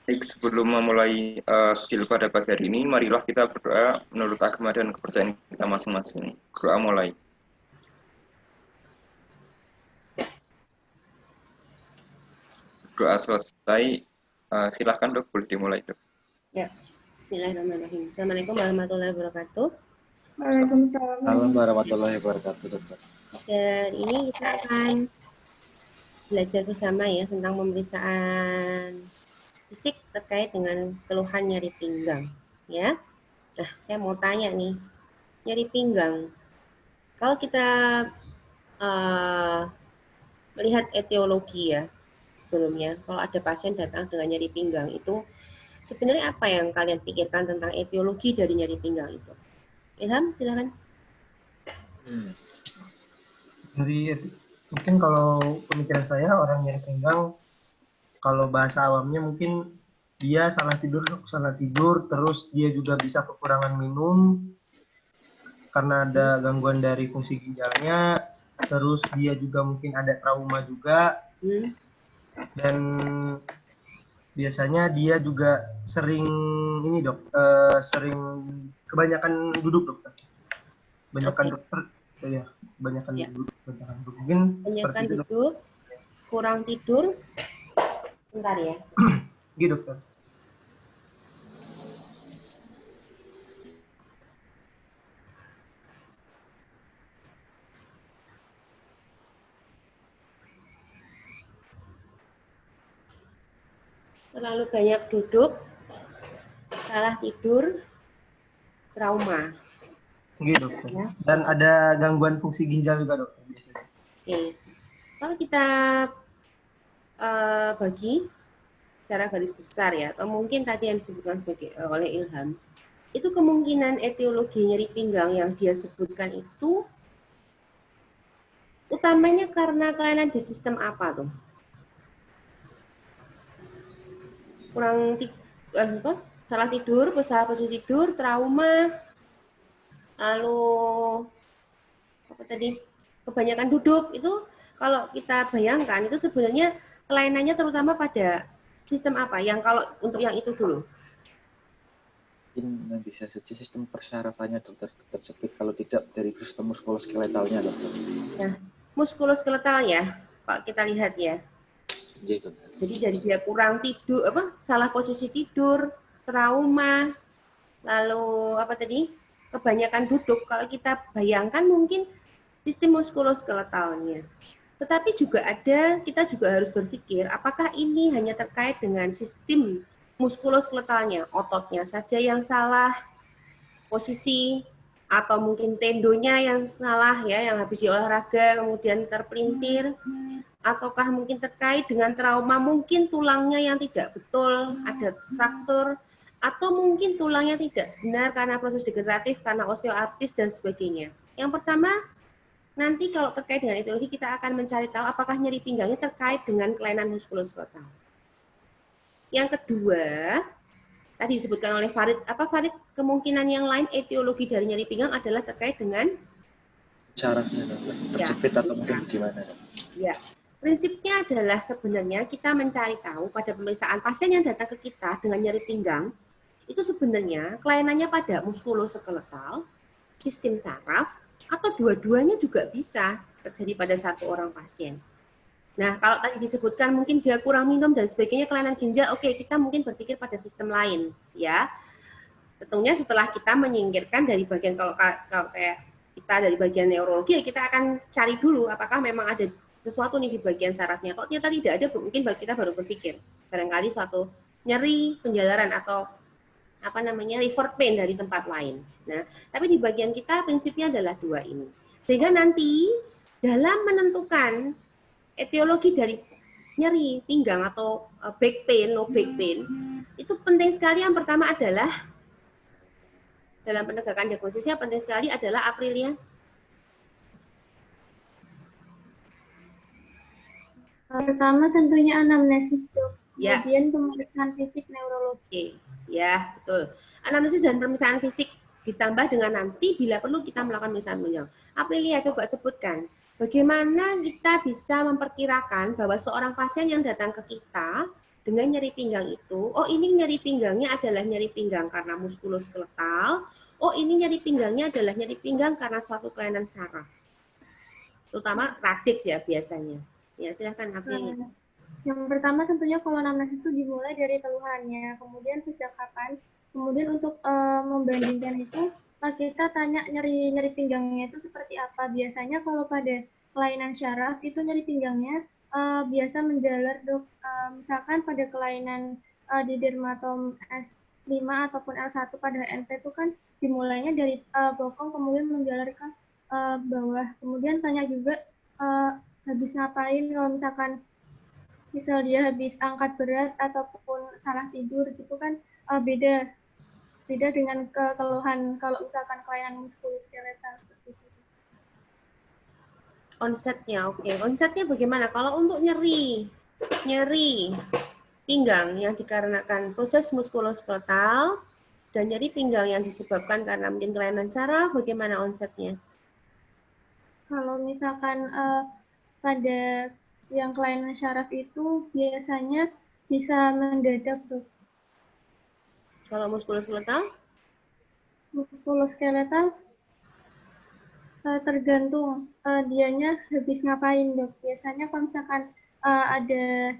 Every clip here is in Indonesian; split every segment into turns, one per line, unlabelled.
Baik, sebelum memulai skill pada pagi hari ini, marilah kita berdoa menurut agama dan kepercayaan kita masing-masing. Doa mulai. Doa selesai, silahkan dok, boleh dimulai dok.
Ya, bismillahirrahmanirrahim. Assalamualaikum warahmatullahi wabarakatuh.
Waalaikumsalam warahmatullahi wabarakatuh, dokter.
Dan ini kita akan belajar bersama ya tentang pemeriksaan fisik terkait dengan keluhan nyeri pinggang. Ya, nah saya mau tanya nih, nyeri pinggang. Kalau kita melihat etiologi ya sebelumnya, kalau ada pasien datang dengan nyeri pinggang itu sebenarnya apa yang kalian pikirkan tentang etiologi dari nyeri pinggang itu? Ilham, silakan.
Dari mungkin kalau pemikiran saya orang nyeri pinggang, kalau bahasa awamnya mungkin dia salah tidur, terus dia juga bisa kekurangan minum karena ada gangguan dari fungsi ginjalnya, terus dia juga mungkin ada trauma juga, dan biasanya dia juga sering ini dok, sering kebanyakan duduk dokter, kebanyakan dokter. Ya, kebanyakan duduk. Mungkin
kebanyakan duduk, kurang tidur. Bentar ya.
Gitu, dokter.
Terlalu banyak duduk, salah tidur, trauma.
Gitu, dokter. Ya. Dan ada gangguan fungsi ginjal juga, dokter, biasanya.
Oke. Kalau kita bagi secara garis besar ya, atau mungkin tadi yang disebutkan oleh Ilham, itu kemungkinan etiologi nyeri pinggang yang dia sebutkan itu utamanya karena kelainan di sistem apa tuh? Salah tidur, posisi tidur, trauma, lalu apa tadi, kebanyakan duduk. Itu kalau kita bayangkan itu sebenarnya kelainannya terutama pada sistem apa? Yang kalau untuk yang itu dulu.
Mungkin bisa saja sistem persarafannya dokter tersebut, kalau tidak dari sistem muskuloskeletalnya dokter.
Nah, muskuloskeletal ya, Pak, kita lihat ya. Jadi dari dia kurang tidur, salah posisi tidur, trauma, lalu apa tadi, kebanyakan duduk. Kalau kita bayangkan mungkin sistem muskuloskeletalnya. Tetapi juga kita juga harus berpikir apakah ini hanya terkait dengan sistem muskuloskeletalnya, ototnya saja yang salah posisi, atau mungkin tendonya yang salah ya, yang habis olahraga kemudian terpelintir, ataukah mungkin terkait dengan trauma, mungkin tulangnya yang tidak betul, ada fraktur, atau mungkin tulangnya tidak benar karena proses degeneratif, karena osteoartritis dan sebagainya. Yang pertama, nanti kalau terkait dengan etiologi kita akan mencari tahu apakah nyeri pinggangnya terkait dengan kelainan muskuloskeletal. Yang kedua, tadi disebutkan oleh Farid, Farid, kemungkinan yang lain etiologi dari nyeri pinggang adalah terkait dengan
sarafnya, terjepit ya, atau mungkin gimana?
Ya, prinsipnya adalah sebenarnya kita mencari tahu pada pemeriksaan pasien yang datang ke kita dengan nyeri pinggang, itu sebenarnya kelainannya pada muskuloskeletal, sistem saraf, atau dua-duanya juga bisa terjadi pada satu orang pasien. Nah, kalau tadi disebutkan mungkin dia kurang minum dan sebagainya, kelainan ginjal, oke, kita mungkin berpikir pada sistem lain, ya. Tentunya setelah kita menyingkirkan dari bagian, kalau kayak kita dari bagian neurologi, kita akan cari dulu apakah memang ada sesuatu nih di bagian sarafnya. Kalau ternyata tidak ada, mungkin kita baru berpikir barangkali suatu nyeri penjalaran atau refer pain dari tempat lain. Nah, tapi di bagian kita prinsipnya adalah dua ini. Sehingga nanti dalam menentukan etiologi dari nyeri pinggang atau back pain, low back pain, itu penting sekali. Yang pertama adalah dalam penegakan diagnosisnya penting sekali adalah Aprilia.
Pertama tentunya anamnesis, dok.
Ya.
Kemudian pemeriksaan fisik neurologi.
Ya, betul. Anamnesis dan pemeriksaan fisik ditambah dengan nanti bila perlu kita melakukan pemeriksaan pinggang. Aprilia, coba sebutkan bagaimana kita bisa memperkirakan bahwa seorang pasien yang datang ke kita dengan nyeri pinggang itu, oh ini nyeri pinggangnya adalah nyeri pinggang karena muskuloskeletal, oh ini nyeri pinggangnya adalah nyeri pinggang karena suatu kelainan saraf. Terutama radix ya biasanya. Ya, silahkan April.
Yang pertama tentunya kalau anamnesis itu dimulai dari keluhannya, kemudian sejak kapan, kemudian untuk membandingkan itu kita tanya nyeri pinggangnya itu seperti apa. Biasanya kalau pada kelainan syaraf itu nyeri pinggangnya biasa menjalar, Dok. Misalkan pada kelainan di dermatom S5 ataupun L1 pada NP itu kan dimulainya dari bokong kemudian menjalar ke bawah. Kemudian tanya juga habis ngapain, kalau misalkan misal dia habis angkat berat ataupun salah tidur gitu kan beda dengan keluhan kalau misalkan kelainan muskuloskeletal seperti itu.
Onsetnya, oke. Onsetnya bagaimana? Kalau untuk nyeri pinggang yang dikarenakan proses muskuloskeletal dan nyeri pinggang yang disebabkan karena mungkin kelainan saraf, bagaimana onsetnya?
Kalau misalkan pada yang kelainan syaraf itu biasanya bisa mendadak, Dok.
Kalau muskuloskeletal?
Muskuloskeletal tergantung dianya habis ngapain, Dok. Biasanya kalau misalkan ada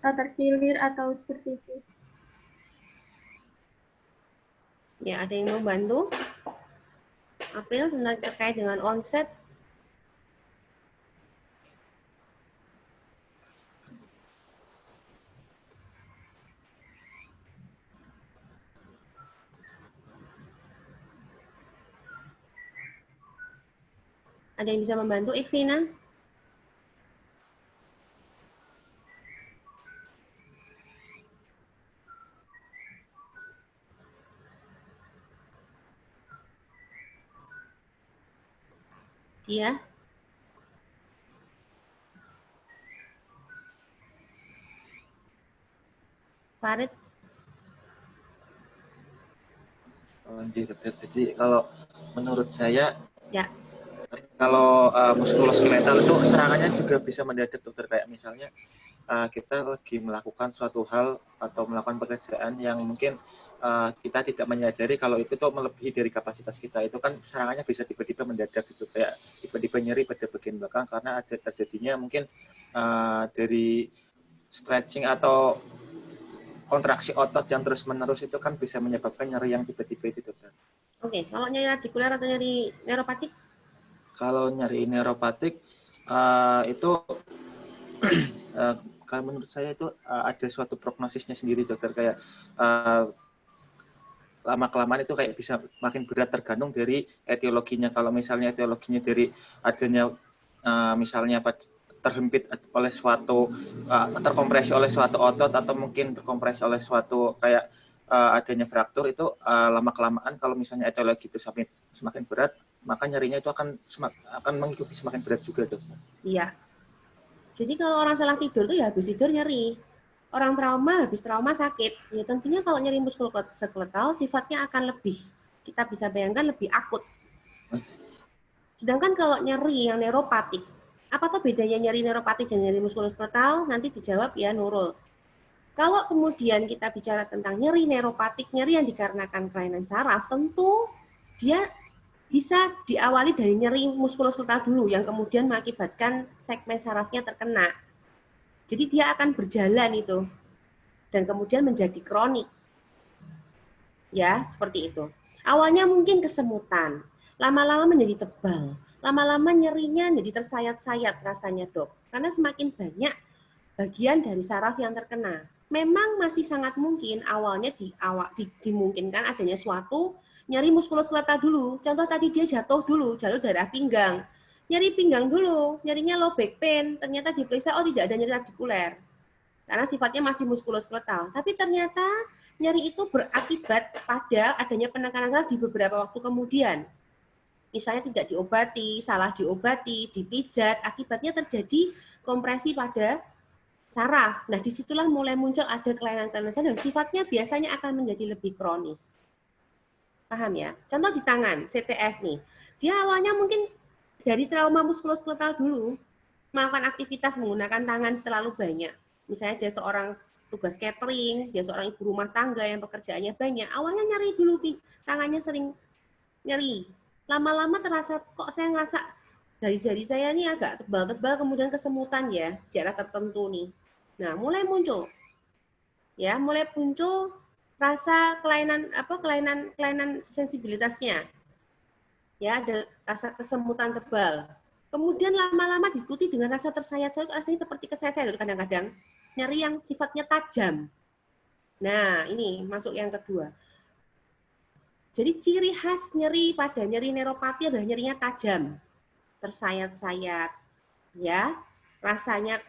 terkilir atau seperti itu.
Ya, ada yang mau bantu? April tentang terkait dengan onset. Ada yang bisa membantu, Ikvina? Iya. Farid?
Jadi kalau menurut saya,
ya,
kalau muskuloskeletal itu serangannya juga bisa mendadak, dokter. Kayak misalnya kita lagi melakukan suatu hal atau melakukan pekerjaan yang mungkin kita tidak menyadari kalau itu tuh melebihi dari kapasitas kita. Itu kan serangannya bisa tiba-tiba mendadak gitu, kayak tiba-tiba nyeri pada bagian belakang karena ada terjadinya mungkin dari stretching atau kontraksi otot yang terus-menerus itu kan bisa menyebabkan nyeri yang tiba-tiba itu, dokter.
Oke, kalau nyeri radikuler atau nyeri neuropatik?
Kalau nyeri neuropatik itu kalau menurut saya itu ada suatu prognosisnya sendiri, dokter. Kayak lama-kelamaan itu kayak bisa makin berat tergantung dari etiologinya. Kalau misalnya etiologinya dari adanya misalnya terhimpit oleh suatu terkompresi oleh suatu otot atau mungkin terkompresi oleh suatu kayak adanya fraktur, itu lama-kelamaan kalau misalnya etiologi itu semakin berat, maka nyerinya itu akan mengikuti semakin berat juga, dokter.
Iya. Jadi kalau orang salah tidur tuh ya habis tidur nyeri. Orang trauma habis trauma sakit. Ya tentunya kalau nyeri muskuloskeletal sifatnya akan lebih, kita bisa bayangkan lebih akut. Sedangkan kalau nyeri yang neuropatik, apa tuh bedanya nyeri neuropatik dan nyeri muskuloskeletal? Nanti dijawab ya Nurul. Kalau kemudian kita bicara tentang nyeri neuropatik, nyeri yang dikarenakan kelainan saraf, tentu dia bisa diawali dari nyeri muskuloskeletal dulu yang kemudian mengakibatkan segmen sarafnya terkena. Jadi dia akan berjalan itu dan kemudian menjadi kronik. Ya, seperti itu. Awalnya mungkin kesemutan, lama-lama menjadi tebal, lama-lama nyerinya jadi tersayat-sayat rasanya, Dok. Karena semakin banyak bagian dari saraf yang terkena. Memang masih sangat mungkin awalnya dimungkinkan adanya suatu nyeri muskuloskeletal dulu. Contoh tadi dia jatuh dulu, jalur darah pinggang. Nyeri pinggang dulu, nyerinya low back pain, ternyata diperiksa, oh tidak ada nyeri radikuler. Karena sifatnya masih muskuloskeletal. Tapi ternyata nyeri itu berakibat pada adanya penekanan saraf di beberapa waktu kemudian. Misalnya tidak diobati, salah diobati, dipijat, akibatnya terjadi kompresi pada saraf. Nah, disitulah mulai muncul ada kelainan-kelainan saraf dan sifatnya biasanya akan menjadi lebih kronis. Paham ya? Contoh di tangan, CTS nih. Dia awalnya mungkin dari trauma muskuloskeletal dulu, melakukan aktivitas menggunakan tangan terlalu banyak. Misalnya dia seorang tugas catering, dia seorang ibu rumah tangga yang pekerjaannya banyak, awalnya nyeri dulu, tangannya sering nyeri. Lama-lama terasa kok saya ngerasa dari jari saya ini agak tebal-tebal, kemudian kesemutan ya, daerah tertentu nih. Nah, mulai muncul rasa kelainan sensibilitasnya. Ya, ada rasa kesemutan tebal. Kemudian lama-lama diikuti dengan rasa tersayat-sayat, rasanya seperti kesayat-sayat kadang-kadang. Nyeri yang sifatnya tajam. Nah, ini masuk yang kedua. Jadi ciri khas nyeri pada nyeri neuropati adalah nyerinya tajam. Tersayat-sayat, ya, rasanya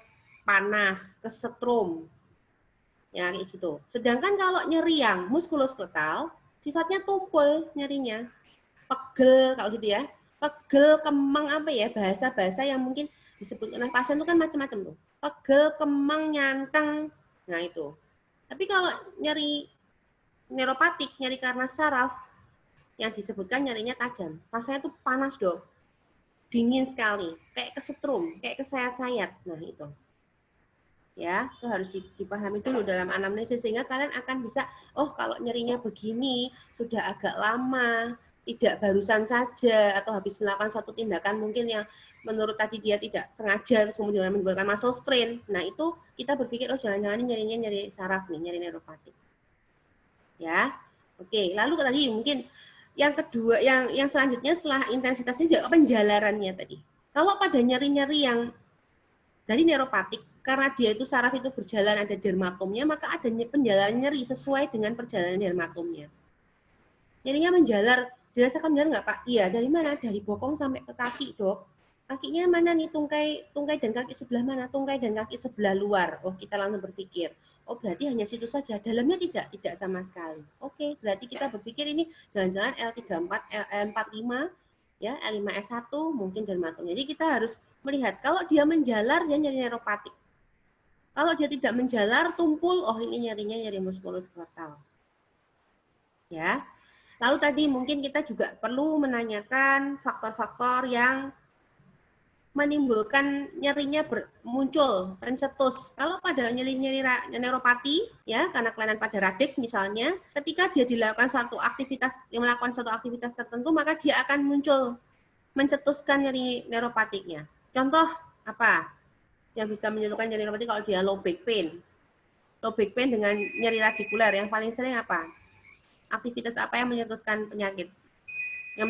panas, kesetrum. Ya, kayak gitu. Sedangkan kalau nyeri yang muskuloskeletal, sifatnya tumpul nyerinya. Pegel, kalau gitu ya. Pegel, kemang, apa ya, bahasa-bahasa yang mungkin disebut oleh pasien itu kan macam-macam tuh. Pegel, kemang, nyanteng. Nah, itu. Tapi kalau nyeri neuropatik, nyeri karena saraf, yang disebutkan nyerinya tajam. Rasanya tuh panas, Dok. Dingin sekali, kayak kesetrum, kayak kesayat-sayat. Nah, itu. Ya, itu harus dipahami dulu dalam anamnesis sehingga kalian akan bisa, oh kalau nyerinya begini, sudah agak lama, tidak barusan saja atau habis melakukan suatu tindakan mungkin yang menurut tadi dia tidak sengaja kemudian menimbulkan muscle strain. Nah, itu kita berpikir oh jangan-jangan nyerinya nyeri saraf nih, nyeri neuropatik. Ya. Oke, lalu tadi mungkin yang kedua yang selanjutnya setelah intensitasnya juga penjalarannya tadi. Kalau pada nyeri-nyeri yang dari neuropatik karena dia itu saraf itu berjalan ada dermatomnya, maka ada penjalaran nyeri sesuai dengan perjalanan dermatomnya. Nyerinya menjalar, dirasakan benar nggak Pak? Iya, dari mana? Dari bokong sampai ke kaki, Dok. Kakinya mana nih? Tungkai dan kaki sebelah mana? Tungkai dan kaki sebelah luar. Oh, kita langsung berpikir, oh berarti hanya situ saja. Dalamnya tidak sama sekali. Oke, berarti kita berpikir ini jangan-jangan L34, L45, ya, L5S1 mungkin dermatom. Jadi kita harus melihat kalau dia menjalar dia nyeri neuropatik. Kalau dia tidak menjalar, tumpul, oh ini nyerinya nyeri muskuloskeletal. Ya. Lalu tadi mungkin kita juga perlu menanyakan faktor-faktor yang menimbulkan nyerinya muncul, pencetus. Kalau pada nyeri-nyeri neuropati, ya karena kelainan pada radix misalnya, ketika dia melakukan suatu aktivitas tertentu, maka dia akan muncul, mencetuskan nyeri neuropatiknya. Contoh apa? Yang bisa menyebabkan nyeri neuropatik kalau dia low back pain. Low back pain dengan nyeri radikuler yang paling sering apa? Aktivitas apa yang mencetuskan penyakit? Yang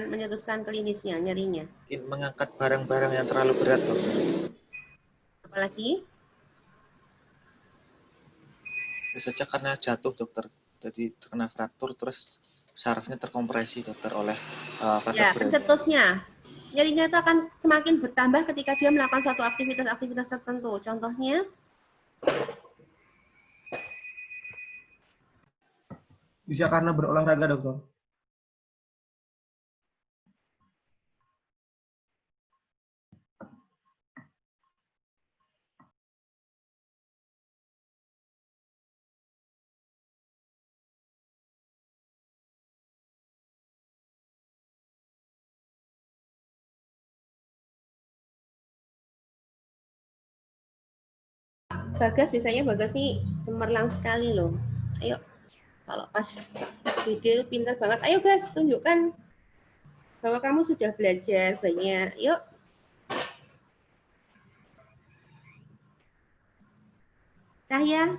mencetuskan klinisnya, nyerinya?
Mungkin mengangkat barang-barang yang terlalu berat, Dok.
Apalagi?
Bisa saja karena jatuh, Dokter. Jadi terkena fraktur terus sarafnya terkompresi, Dokter, oleh
ya, pencetusnya. Nyerinya itu akan semakin bertambah ketika dia melakukan suatu aktivitas tertentu. Contohnya?
Bisa karena berolahraga, Dokter.
Bagas biasanya Bagas nih cemerlang sekali loh. Ayo, kalau pas video pintar banget. Ayo Gas, tunjukkan bahwa kamu sudah belajar banyak. Yuk. Cahya.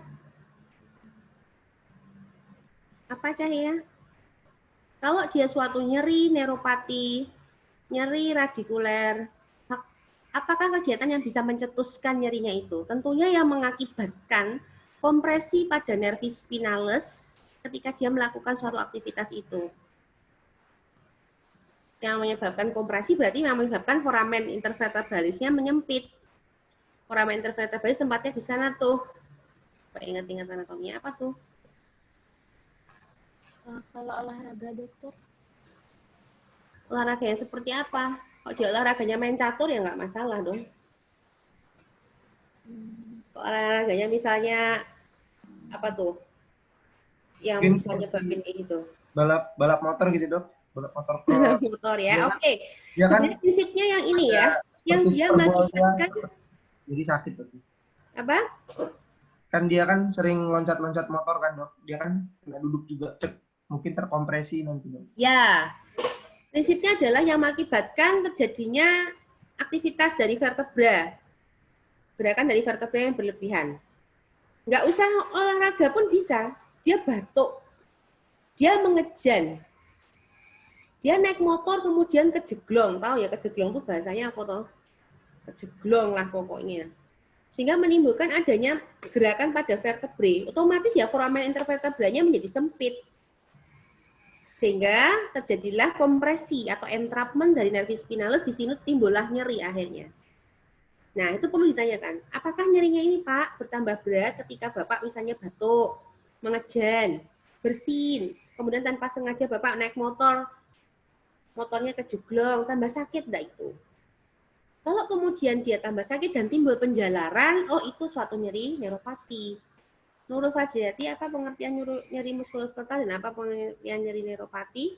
Apa Cahya? Kalau dia suatu nyeri neuropati, nyeri radikuler, apakah kegiatan yang bisa mencetuskan nyerinya itu? Tentunya yang mengakibatkan kompresi pada nervi spinalis ketika dia melakukan suatu aktivitas itu. Yang menyebabkan kompresi berarti yang menyebabkan foramen intervertebralisnya menyempit. Foramen intervertebralis tempatnya di sana tuh. Ingat-ingat anatominya apa tuh?
Kalau olahraga, Dokter?
Olahraga yang seperti apa? Kalau dia olahraganya main catur ya nggak masalah dong. Olahraganya misalnya apa tuh? Yang mungkin bisa nyebabin kayak gitu.
Balap motor gitu, Dok. Balap motor cross.
Balap motor ya. Oke.
Ya kan?
Prinsipnya yang ini ya. Yang dia mengakibatkan
jadi sakit tuh.
Apa?
kan dia kan sering loncat-loncat motor kan dok, dia kan kena duduk juga, mungkin terkompresi nanti dok.
Ya, prinsipnya adalah yang mengakibatkan terjadinya aktivitas dari vertebra, gerakan dari vertebra yang berlebihan. Nggak usah olahraga pun bisa, dia batuk, dia mengejan, dia naik motor kemudian kejeglong, tahu ya kejeglong itu bahasanya apa toh? Kejeglong lah pokoknya. Sehingga menimbulkan adanya gerakan pada vertebrae, otomatis ya foramen intervertebranya menjadi sempit. Sehingga terjadilah kompresi atau entrapment dari nervus spinalis, di sini timbullah nyeri akhirnya. Nah, itu perlu ditanyakan, apakah nyerinya ini Pak bertambah berat ketika Bapak misalnya batuk, mengejan, bersin, kemudian tanpa sengaja Bapak naik motor, motornya kejeglong, tambah sakit enggak itu? Kalau kemudian dia tambah sakit dan timbul penjalaran, oh itu suatu nyeri neuropati. Neurofagiati apa pengertian nyeri muskuloskeletal dan apa pengertian nyeri neuropati?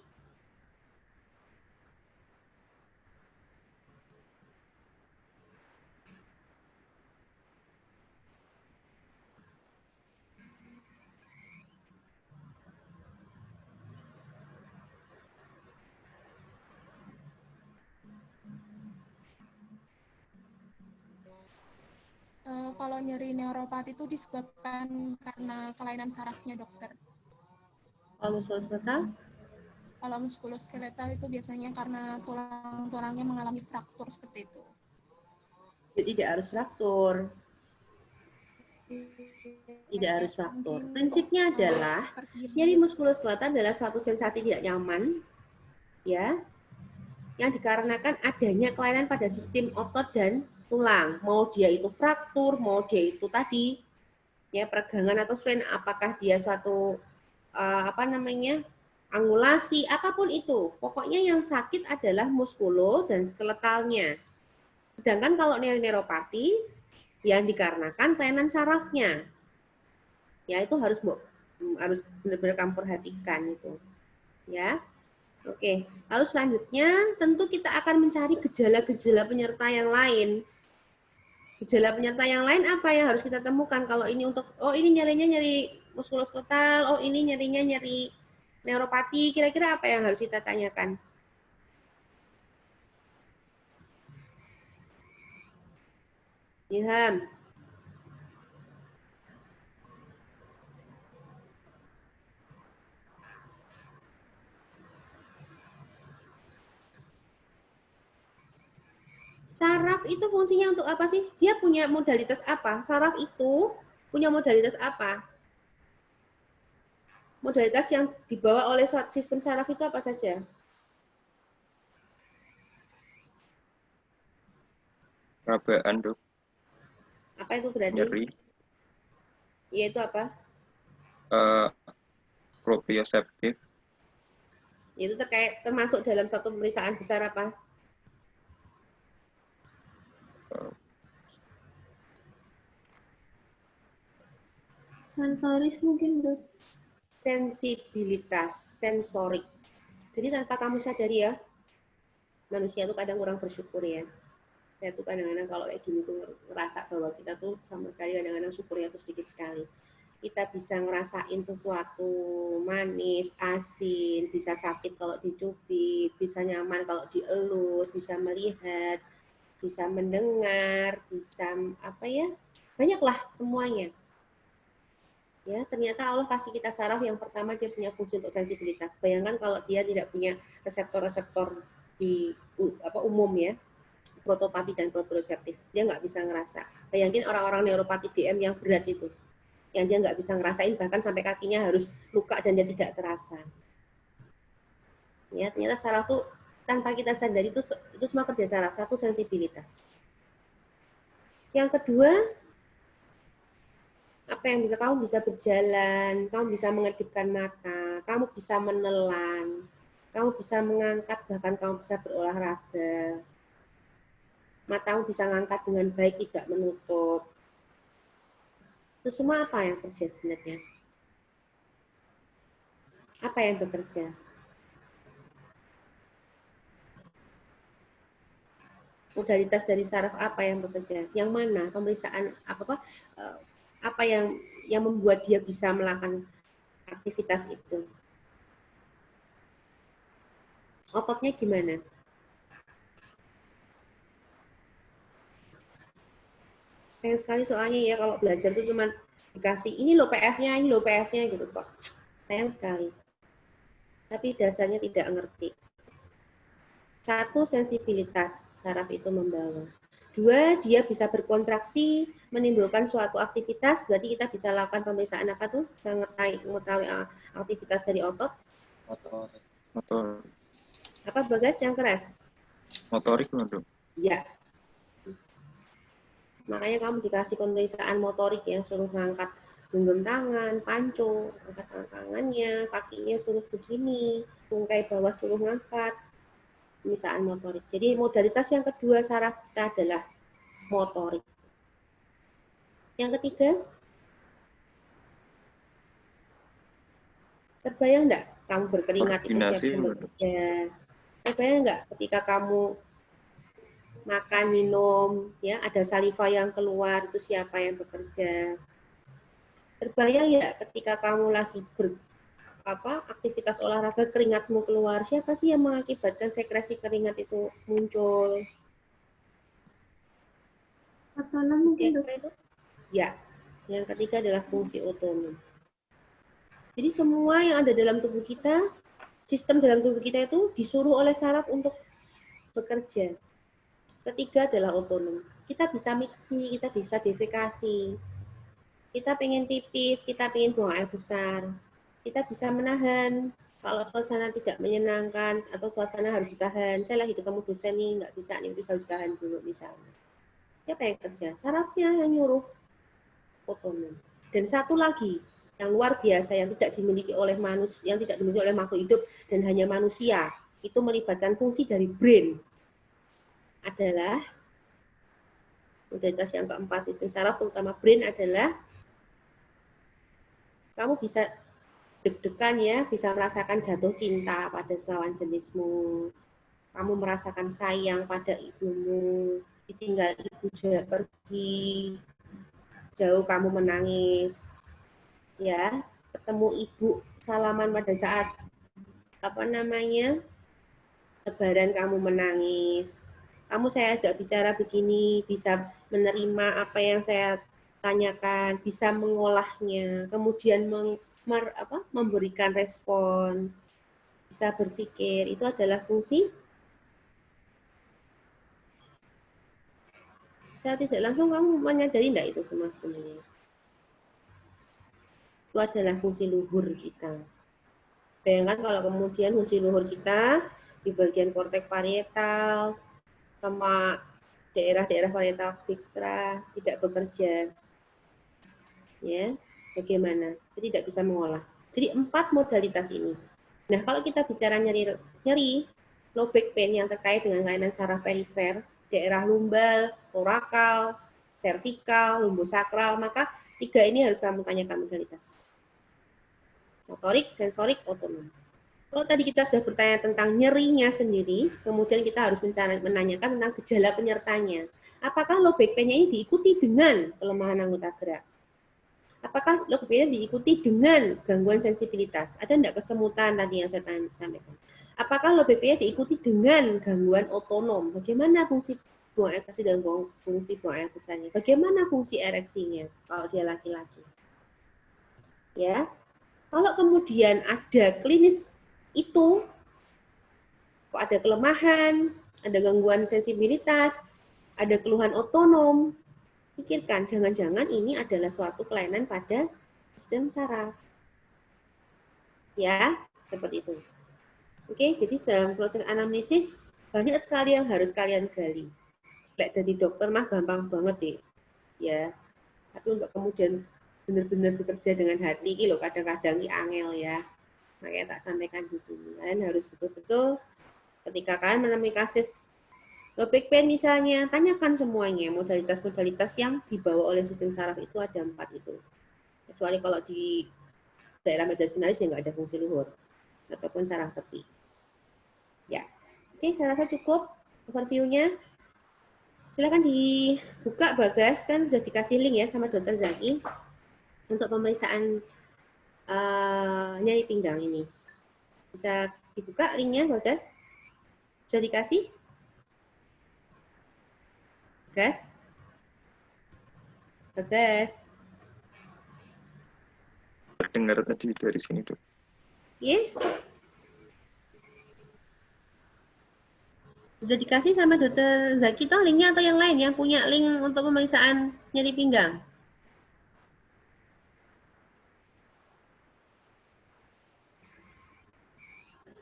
Kalau nyeri neuropati itu disebabkan karena kelainan sarafnya, dokter.
Kalau muskuloskeletal?
Kalau muskuloskeletal itu biasanya karena tulang-tulangnya mengalami fraktur seperti itu.
Ya, tidak harus fraktur. Tidak harus fraktur. Prinsipnya adalah nyeri muskuloskeletal adalah suatu sensasi tidak nyaman, ya, yang dikarenakan adanya kelainan pada sistem otot dan tulang. Mau dia itu fraktur, mau dia itu tadi ya peregangan atau strain, apakah dia suatu angulasi, apapun itu. Pokoknya yang sakit adalah muskulo dan skeletalnya. Sedangkan kalau neuropati yang dikarenakan kelainan sarafnya, ya itu harus benar-benar kamu perhatikan itu, ya. Oke, lalu selanjutnya tentu kita akan mencari gejala-gejala penyerta yang lain. Gejala penyerta yang lain apa yang harus kita temukan? Kalau ini untuk, oh ini nyerinya nyeri muskuloskeletal, oh ini nyerinya nyeri neuropati, kira-kira apa yang harus kita tanyakan? Ilham. Saraf itu fungsinya untuk apa sih? Dia punya modalitas apa? Saraf itu punya modalitas apa? Modalitas yang dibawa oleh sistem saraf itu apa saja?
Rabaan, dok.
Apa itu berarti?
Nyeri.
Iya, itu apa?
Proprioseptif.
Itu termasuk dalam satu pemeriksaan besar apa?
Sensoris mungkin, dok.
Sensibilitas, sensorik. Jadi tanpa kamu sadari ya, manusia tuh kadang kurang bersyukur ya. Saya tuh kadang-kadang kalau kayak gini tuh ngerasa bahwa kita tuh sama sekali kadang-kadang syukurnya tuh sedikit sekali. Kita bisa ngerasain sesuatu manis, asin, bisa sakit kalau dicubit, bisa nyaman kalau dielus, bisa melihat, bisa mendengar, bisa apa ya, banyaklah semuanya. Ya, ternyata Allah kasih kita saraf yang pertama dia punya fungsi untuk sensibilitas. Bayangkan kalau dia tidak punya reseptor-reseptor di umum ya, protopati dan proprioseptif, dia nggak bisa ngerasa. Bayangin orang-orang neuropati DM yang berat itu, yang dia nggak bisa ngerasain bahkan sampai kakinya harus luka dan dia tidak terasa. Ya, ternyata saraf tuh tanpa kita sadari itu semua kerja saraf. Satu, sensibilitas. Yang kedua, apa yang bisa kamu bisa berjalan, kamu bisa mengedipkan mata, kamu bisa menelan, kamu bisa mengangkat, bahkan kamu bisa berolahraga. Matamu bisa mengangkat dengan baik, tidak menutup. Itu semua apa yang bekerja sebenarnya? Apa yang bekerja? Modalitas dari saraf apa yang bekerja? Yang mana? Pemeriksaan Apa yang membuat dia bisa melakukan aktivitas itu? Ototnya gimana? Sayang sekali soalnya ya kalau belajar itu cuma dikasih ini loh PF-nya, ini loh PF-nya gitu kok. Sayang sekali. Tapi dasarnya tidak ngerti. 1, sensibilitas saraf itu membawa. 2, dia bisa berkontraksi, menimbulkan suatu aktivitas, berarti kita bisa lakukan pemeriksaan apa tuh? Bisa mengetahui aktivitas dari otot.
Motor.
Apa Bagas yang keras?
Motorik, Dok.
Ya. Makanya kamu dikasih pemeriksaan motorik ya, suruh ngangkat genggam tangan, panco, angkat tangannya, kakinya suruh begini, tungkai bawah suruh ngangkat, pemeriksaan motorik. Jadi modalitas yang kedua saraf kita adalah motorik. Yang ketiga, terbayang enggak kamu berkeringat itu siapa bekerja? Terbayang enggak ketika kamu makan, minum, ya ada saliva yang keluar, itu siapa yang bekerja? Terbayang ya ketika kamu lagi aktivitas olahraga, keringatmu keluar, siapa sih yang mengakibatkan sekresi keringat itu muncul?
Otonom mungkin, Dok.
Ya, yang ketiga adalah fungsi otonom. Jadi semua yang ada dalam tubuh kita, sistem dalam tubuh kita itu disuruh oleh saraf untuk bekerja. Ketiga adalah otonom. Kita bisa miksi, kita bisa defekasi. Kita pengen pipis, kita pengen buang air besar. Kita bisa menahan. Kalau suasana tidak menyenangkan atau suasana harus ditahan. Saya lagi ketemu dosen nih, nggak bisa nih, harus tahan dulu misalnya. Siapa yang kerja? Sarafnya yang nyuruh, otonom. Dan satu lagi yang luar biasa yang tidak dimiliki oleh manusia, yang tidak dimiliki oleh makhluk hidup dan hanya manusia, itu melibatkan fungsi dari brain. Adalah modalitas yang keempat sistem saraf terutama brain adalah kamu bisa deg-degan ya, bisa merasakan jatuh cinta pada lawan jenismu. Kamu merasakan sayang pada ibumu, ditinggal ibu pergi, jauh kamu menangis. Ya, ketemu ibu salaman pada saat lebaran kamu menangis. Kamu saya ajak bicara begini, bisa menerima apa yang saya tanyakan, bisa mengolahnya, kemudian memberikan respon, bisa berpikir, itu adalah fungsi. Saya tidak langsung kamu menyadari enggak itu semua sebenarnya. Itu adalah fungsi luhur kita. Bayangkan kalau kemudian fungsi luhur kita di bagian korteks parietal sama daerah-daerah parietal dekstra tidak bekerja. Ya, bagaimana? Jadi tidak bisa mengolah. Jadi 4 modalitas ini. Nah, kalau kita bicara nyeri low back pain yang terkait dengan kelainan saraf perifer, daerah lumbal, torakal, servikal, lumbosakral, maka 3 ini harus kamu tanyakan modalitas. Motorik, sensorik, otonom. Kalau tadi kita sudah bertanya tentang nyerinya sendiri, kemudian kita harus menanyakan tentang gejala penyertanya. Apakah low back pain-nya ini diikuti dengan kelemahan anggota gerak? Apakah low back pain-nya diikuti dengan gangguan sensibilitas? Ada enggak kesemutan tadi yang saya sampaikan? Apakah low back pain-nya diikuti dengan gangguan otonom? Bagaimana fungsi buang air kecil dan fungsi buang air besarnya? Bagaimana fungsi ereksinya kalau dia laki-laki? Ya. Kalau kemudian ada klinis itu, kok ada kelemahan, ada gangguan sensibilitas, ada keluhan otonom, pikirkan, jangan-jangan ini adalah suatu kelainan pada sistem saraf. Ya, seperti itu. Oke, jadi dalam proses anamnesis, banyak sekali yang harus kalian gali. Lek dari dokter mah gampang banget deh. Ya, tapi untuk kemudian benar-benar bekerja dengan hati, loh kadang-kadang angel ya. Makanya tak sampaikan di sini. Kalian harus betul-betul ketika kalian menemui kasus low back pain misalnya, tanyakan semuanya modalitas-modalitas yang dibawa oleh sistem saraf itu ada 4 itu. Kecuali kalau di daerah media spinalis ya nggak ada fungsi luhur ataupun saraf tepi. Ya, oke, saya rasa cukup overview-nya. Silakan dibuka Bagas, kan sudah dikasih link ya sama Dr. Zaki. untuk pemeriksaan nyeri pinggang ini. Bisa dibuka linknya, Bagas? Bisa dikasih? Bagas? Bagas?
Dengar tadi dari sini, Dok.
Iya? Sudah dikasih sama dokter Zaki toh linknya atau yang lain yang punya link untuk pemeriksaan nyeri pinggang?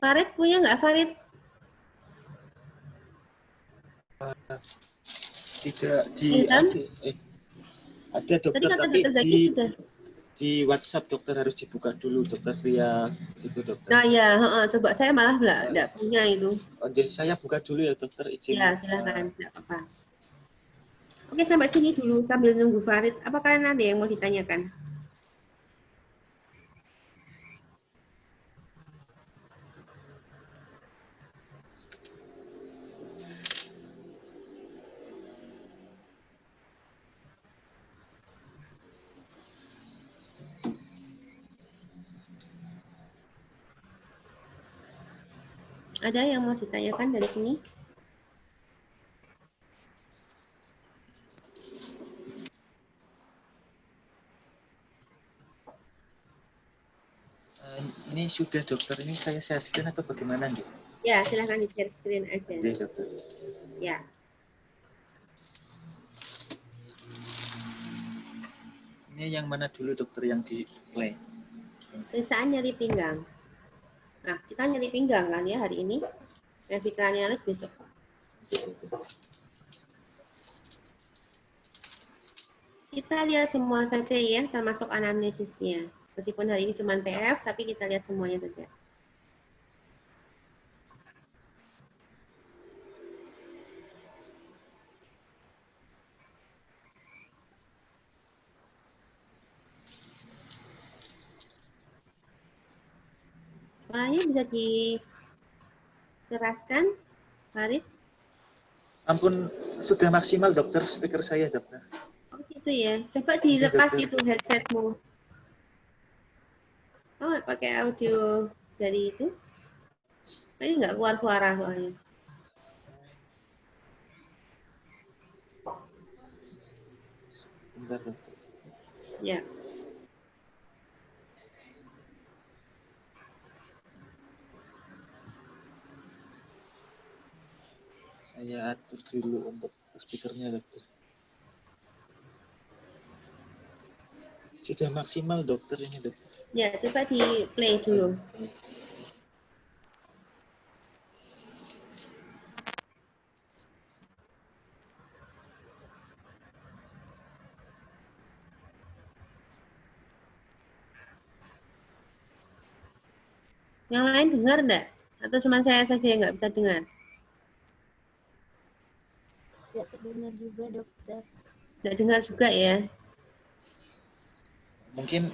Farid punya nggak Farid?
Tidak
Intan?
ada
Tadi
dokter,
kata
tapi
dokter Zaki sudah.
di WhatsApp dokter harus dibuka dulu dokter via itu dokter.
Nah ya, coba saya malah nggak punya itu.
Jadi saya buka dulu ya dokter, izin.
Ya silahkan, nggak apa-apa. Oke sampai sini dulu sambil nunggu Farid. Apakah ada yang mau ditanyakan? Ada yang mau ditanyakan dari sini?
Ini sudah dokter, ini saya share screen atau bagaimana nih?
Ya silahkan di share screen aja.
Oke, dokter.
Ya.
Ini yang mana dulu dokter yang di play?
Pemeriksaan nyeri pinggang. Nah, kita nyeri pinggang kan ya hari ini. Cervicalnialis besok. Kita lihat semua saja ya, termasuk anamnesisnya. Meskipun hari ini cuma PF, tapi kita lihat semuanya saja. Suaranya bisa dikeraskan, Farid?
Ampun, sudah maksimal dokter, speaker saya dokter.
Oh gitu ya, coba dilepas itu headsetmu. Oh, pakai audio dari itu. Ini nggak keluar suara soalnya.
Bentar dokter.
Ya.
Saya atur dulu untuk speakernya dokter. Sudah maksimal dokter ini dokter.
Ya, coba di play dulu. Yang lain dengar enggak? Atau cuma saya saja yang nggak bisa dengar?
Ya, terdengar juga dokter.
Nggak dengar juga ya?
Mungkin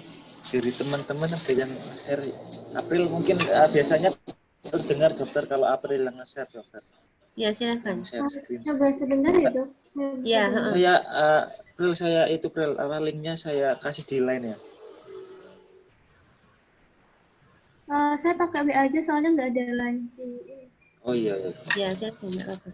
dari teman-teman ada yang share. April mungkin biasanya terdengar dokter kalau April yang nge-share dokter.
Ya, silakan.
Share screen.
Coba sebentar ya dok.
Ya,
Saya April saya itu April linknya saya kasih di line ya.
Saya pakai WA aja soalnya nggak ada line di.
Oh iya.
Ya, saya nggak apa-apa.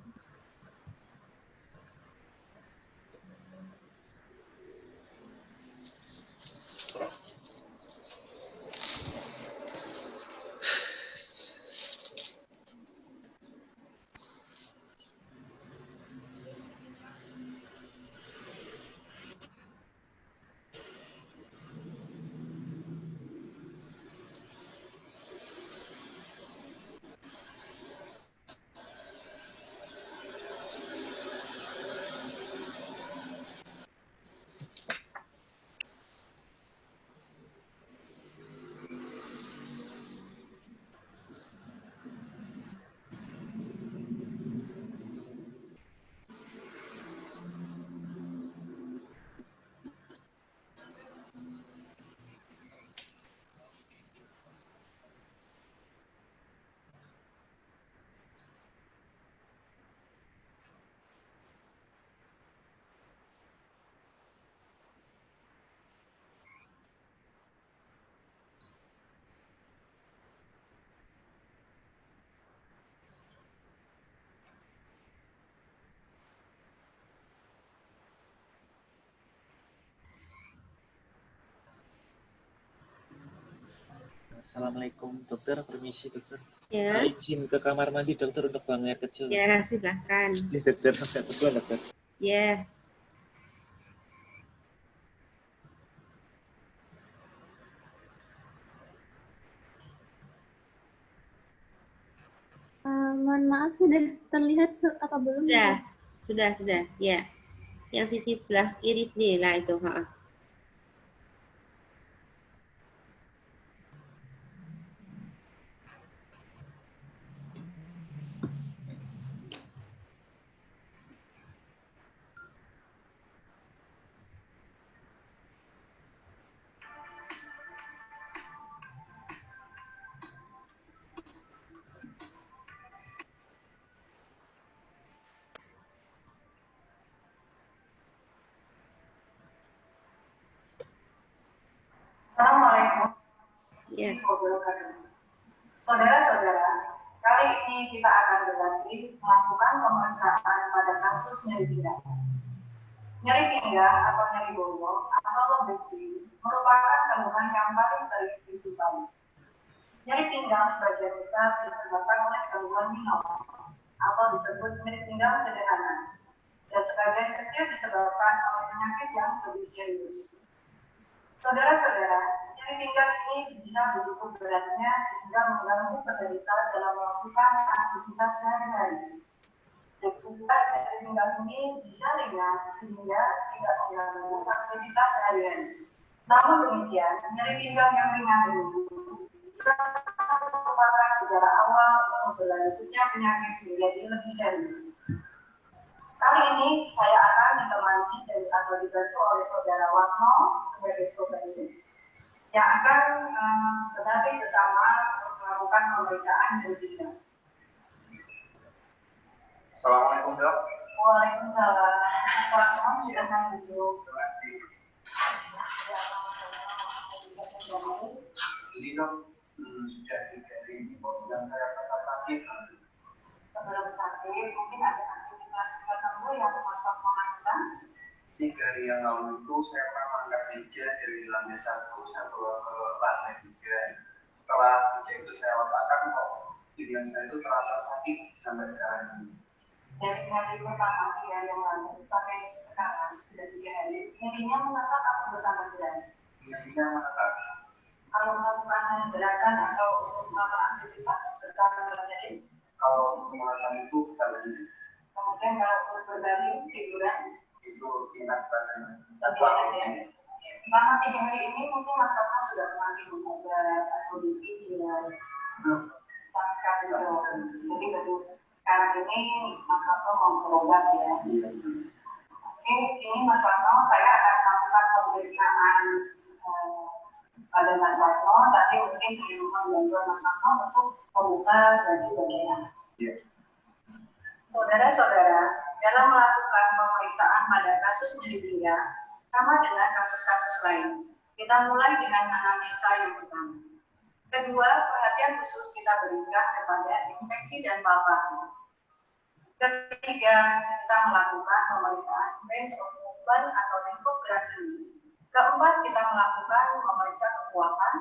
Assalamualaikum dokter, permisi dokter.
Ya.
Izin ke kamar mandi dokter untuk buang air kecil.
Ya, silahkan.
Dokter, dokter.
Ya.
Mohon maaf, sudah terlihat apa belum?
Sudah. Ya. Yang sisi sebelah kiri sini lah itu.
Assalamualaikum.
Ya.
Saudara-saudara, kali ini kita akan berlatih melakukan pemeriksaan pada kasus nyeri pinggang. Nyeri pinggang atau nyeri bonggol atau lembut merupakan keluhan yang paling sering dijumpai. Nyeri pinggang sebagian besar disebabkan oleh gangguan minor atau disebut nyeri pinggang sederhana, dan sebagian kecil disebabkan oleh penyakit yang lebih serius. Saudara-saudara, nyeri pinggang ini bisa begitu beratnya sehingga mengganggu penderita dalam melakukan aktivitas sehari-hari. Jika nyeri pinggang ini bisa ringan sehingga tidak mengganggu aktivitas sehari-hari. Namun demikian, nyeri pinggang yang ringan ini bisa merupakan gejala awal untuk berlanjutnya penyakit menjadi lebih serius. Kali ini saya akan ditemani atau dibantu oleh saudara Warno sebagai pembantu yang akan berlatih bersama melakukan pemeriksaan nyeri pinggang.
Assalamualaikum dok.
Waalaikumsalam. Assalamualaikum, silakan duduk.
Terima kasih. Jadi dok, sudah 3 hari ini pinggang saya merasa sakit.
Sebelum sakit, mungkin ada aktivitas tertentu yang Mas mau lakukan?
3 hari yang lalu itu saya pernah mengangkat meja dari lantai 1 saya bawa ke lantai 3. Setelah meja itu saya letakkan, kok pinggang saya itu terasa sakit sampai sekarang ini.
Dari hari pertama 3 hari yang lalu sampai sekarang sudah 3 hari, nyerinya menetap atau bertambah berat?
Nyerinya menetap.
Kalau melakukan gerakan atau untuk melakukan aktivitas bertambah nyeri?
Kalau untuk melakukan itu bertambah nyeri.
Kemudian kalau untuk berbaring, tiduran?
Itu enak rasanya.
Lebih enak ya? Selama 3 hari ini mungkin Mas Ratna sudah pernah minum obat atau dipijat? Sama sekali belum. Jadi baru sekarang ini Mas Ratna mau berobat ya? Oke, ini Mas Ratna saya akan melakukan pemeriksaan pada Mas Ratna. Tapi mungkin di rumah bantuan Mas Ratna untuk membuka baju bagian. Saudara-saudara, dalam melakukan pemeriksaan pada kasus nyeri pinggang, sama dengan kasus-kasus lain, kita mulai dengan anamnesa yang pertama. Kedua, perhatian khusus kita berikan kepada inspeksi dan palpasi. Ketiga, kita melakukan pemeriksaan range of movement atau lingkup gerak sendi. Keempat, kita melakukan memeriksa kekuatan.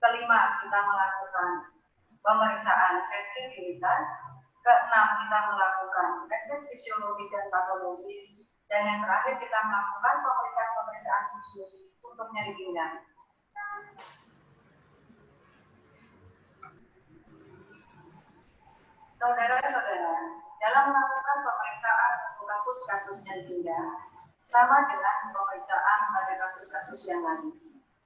Kelima, kita melakukan pemeriksaan sensibilitas. Keenam, kita melakukan refleks fisiologis dan patologis. Dan yang terakhir, kita melakukan pemeriksaan khusus untuk nyeri pinggang. Saudara-saudara, dalam melakukan pemeriksaan untuk kasus-kasus nyeri pinggang, sama dengan pemeriksaan pada kasus-kasus yang lain.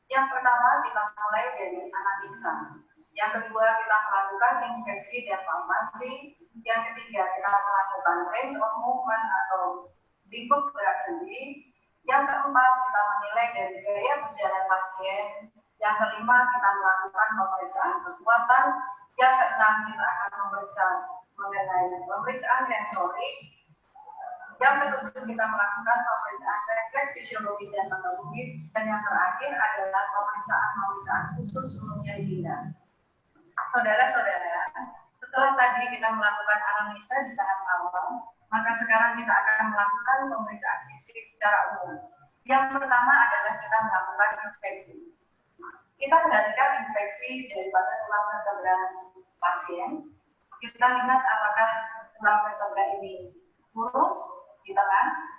Yang pertama, kita mulai dari anamnesa. Yang kedua, kita melakukan inspeksi dan palpasi. Yang ketiga, kita melakukan range of movement atau lingkup gerak sendi. Yang keempat, kita menilai dari gaya berjalan pasien. Yang kelima, kita melakukan pemeriksaan kekuatan. Yang keenam, kita akan memeriksa mengenai pemeriksaan sensori. Yang ketujuh, kita melakukan pemeriksaan refleks fisiologis dan patologis. Dan yang terakhir adalah pemeriksaan khusus untuk nyeri pinggang. Saudara-saudara, setelah tadi kita melakukan anamnesa di tahap awal, maka sekarang kita akan melakukan pemeriksaan fisik secara umum. Yang pertama adalah kita melakukan inspeksi. kita perhatikan inspeksi daripada tulang vertebra pasien. Kita lihat apakah tulang vertebra ini lurus di tengah.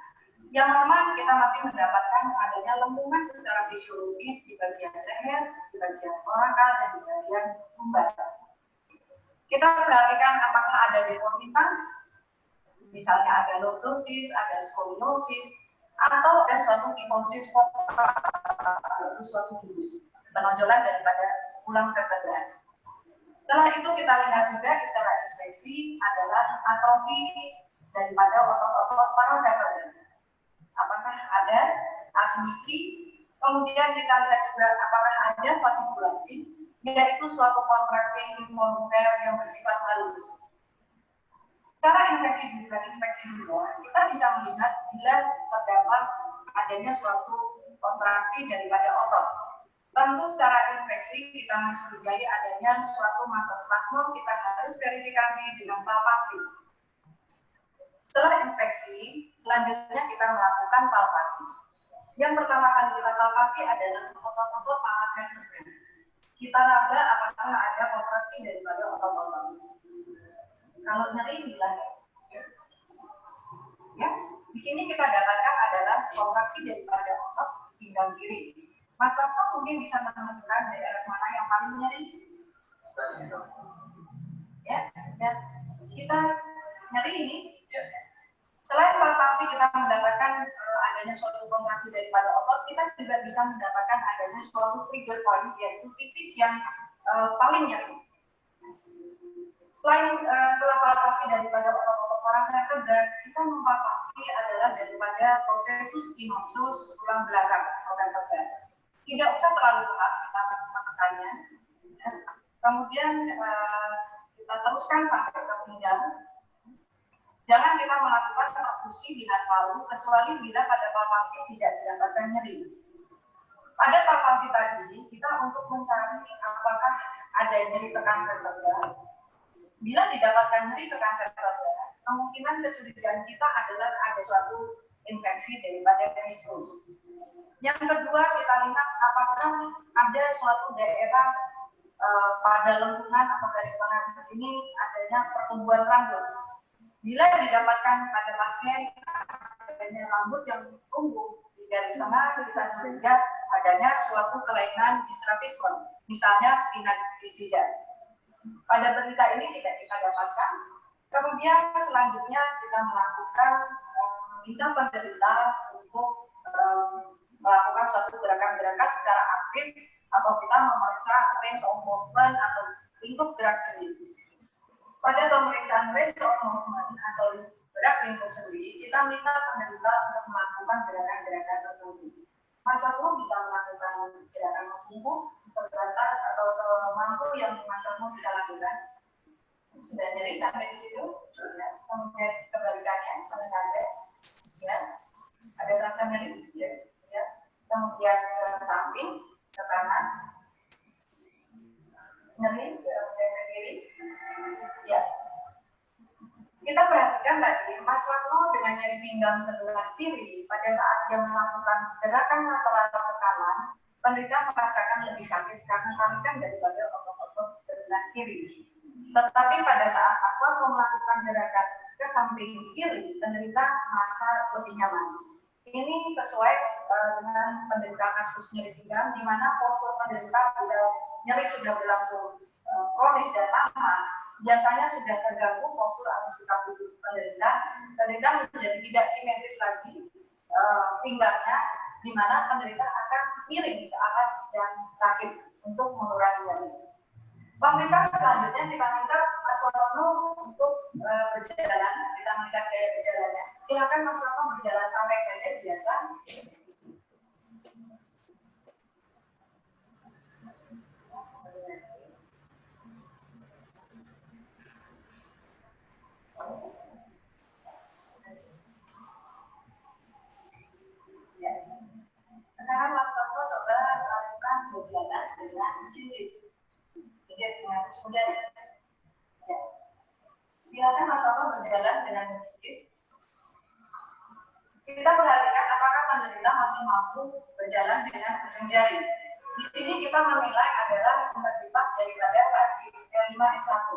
Yang normal kita masih mendapatkan adanya lengkungan secara fisiologis di bagian leher, di bagian torakal, dan di bagian lumbar. Kita perhatikan apakah ada deformitas, misalnya ada lordosis, ada skoliosis, atau ada suatu kifosis fokal, atau suatu gilus, penonjolan daripada tulang vertebra. Setelah itu kita lihat juga secara inspeksi adalah atrofi daripada otot-otot paravertebra. Apakah ada asimetri? Kemudian kita lihat juga apakah ada fascikulasi, yaitu suatu kontraksi involunter yang bersifat halus. Secara inspeksi juga, kita bisa melihat bila terdapat adanya suatu kontraksi daripada otot. Tentu secara inspeksi kita mencurigai adanya suatu massa spasmum, kita harus verifikasi dengan palpasi. Setelah inspeksi, selanjutnya kita melakukan palpasi. Yang pertama kali kita palpasi adalah otot-otot pala vertebra. Kita raba apakah ada kontraksi daripada otot-otot. Kalau nyeri bilang ya, di sini kita dapatkan adalah kontraksi daripada otot pinggang kiri. Mas Wakto mungkin bisa menentukan daerah mana yang paling nyeri. Ya, dan kita nyeri ini. Selain palpasi kita mendapatkan adanya suatu kontraksi daripada otot, kita juga bisa mendapatkan adanya suatu trigger point, yaitu titik yang paling nyeri. Selain setelah palpasi daripada otot-otot paravertebra, kita mempalpasi adalah daripada prosesus kinosus tulang belakang atau vertebra. Tidak usah terlalu keras kita menekannya. Kemudian kita teruskan sampai ke pinggang. Jangan kita melakukan perfusi dengan palu kecuali bila pada palpasi tidak didapatkan nyeri. Pada palpasi tadi, kita untuk mencari apakah ada nyeri tekan vertebra. Bila didapatkan nyeri tekan vertebra, kemungkinan kecurigaan kita adalah ada suatu infeksi daripada diskus. Yang kedua, kita lihat apakah ada suatu daerah pada lengkungan atau garis tengah ini adanya pertumbuhan rambut. Bila didapatkan pada pasien adanya rambut yang tumbuh di garis tengah, kita curiga adanya suatu kelainan distrafisme, misalnya spina bifida. Pada berita ini tidak kita dapatkan. Kemudian selanjutnya kita melakukan meminta penderita untuk melakukan suatu gerakan-gerakan secara aktif atau kita memeriksa range of movement atau lingkup gerak sendi. Pada pemeriksaan range of movement atau gerak lingkup sendi, kita minta penderita untuk melakukan gerakan-gerakan tertentu. Mas Waktu bisa melakukan gerakan mengumpul terbatas atau semampu yang Mas Waktu bisa lakukan. Sudah nyeri sampai di situ, ya. Kemudian kebalikannya sampai ya. Ada rasa nyeri, ya. Kemudian ke samping, ke kanan, nyeri, kemudian ke kiri, ya. Kita perhatikan tadi, Mas Waktu dengan nyeri pinggang sebelah kiri, pada saat dia melakukan gerakan lateral ke kanan, penderita merasakan lebih sakit karena tarikan daripada otot-otot sebelah kiri. Tetapi pada saat Mas Waktu melakukan gerakan ke samping kiri, penderita merasa lebih nyaman. Ini sesuai dengan penderita kasus nyeri pinggang, di mana postur penderita bila nyeri sudah berlangsung kronis dan lama, biasanya sudah terganggu postur atau sikap tubuh penderita menjadi tidak simetris lagi pinggangnya, di mana penderita akan miring ke arah yang sakit untuk mengurangi nyeri. Pemeriksaan selanjutnya kita minta Mas Waktu untuk berjalan, kita melihat gaya berjalannya. Silakan Mas Waktu berjalan santai saja biasa. Ya. Sekarang Mas Waktu coba lakukan berjalan dengan jinjit dengan kemudian ya. Silakan Mas Waktu berjalan dengan jinjit. Kita perhatikan apakah penderita masih mampu berjalan dengan ujung jari. Di sini kita menilai adalah integritas daripada radix L5S1,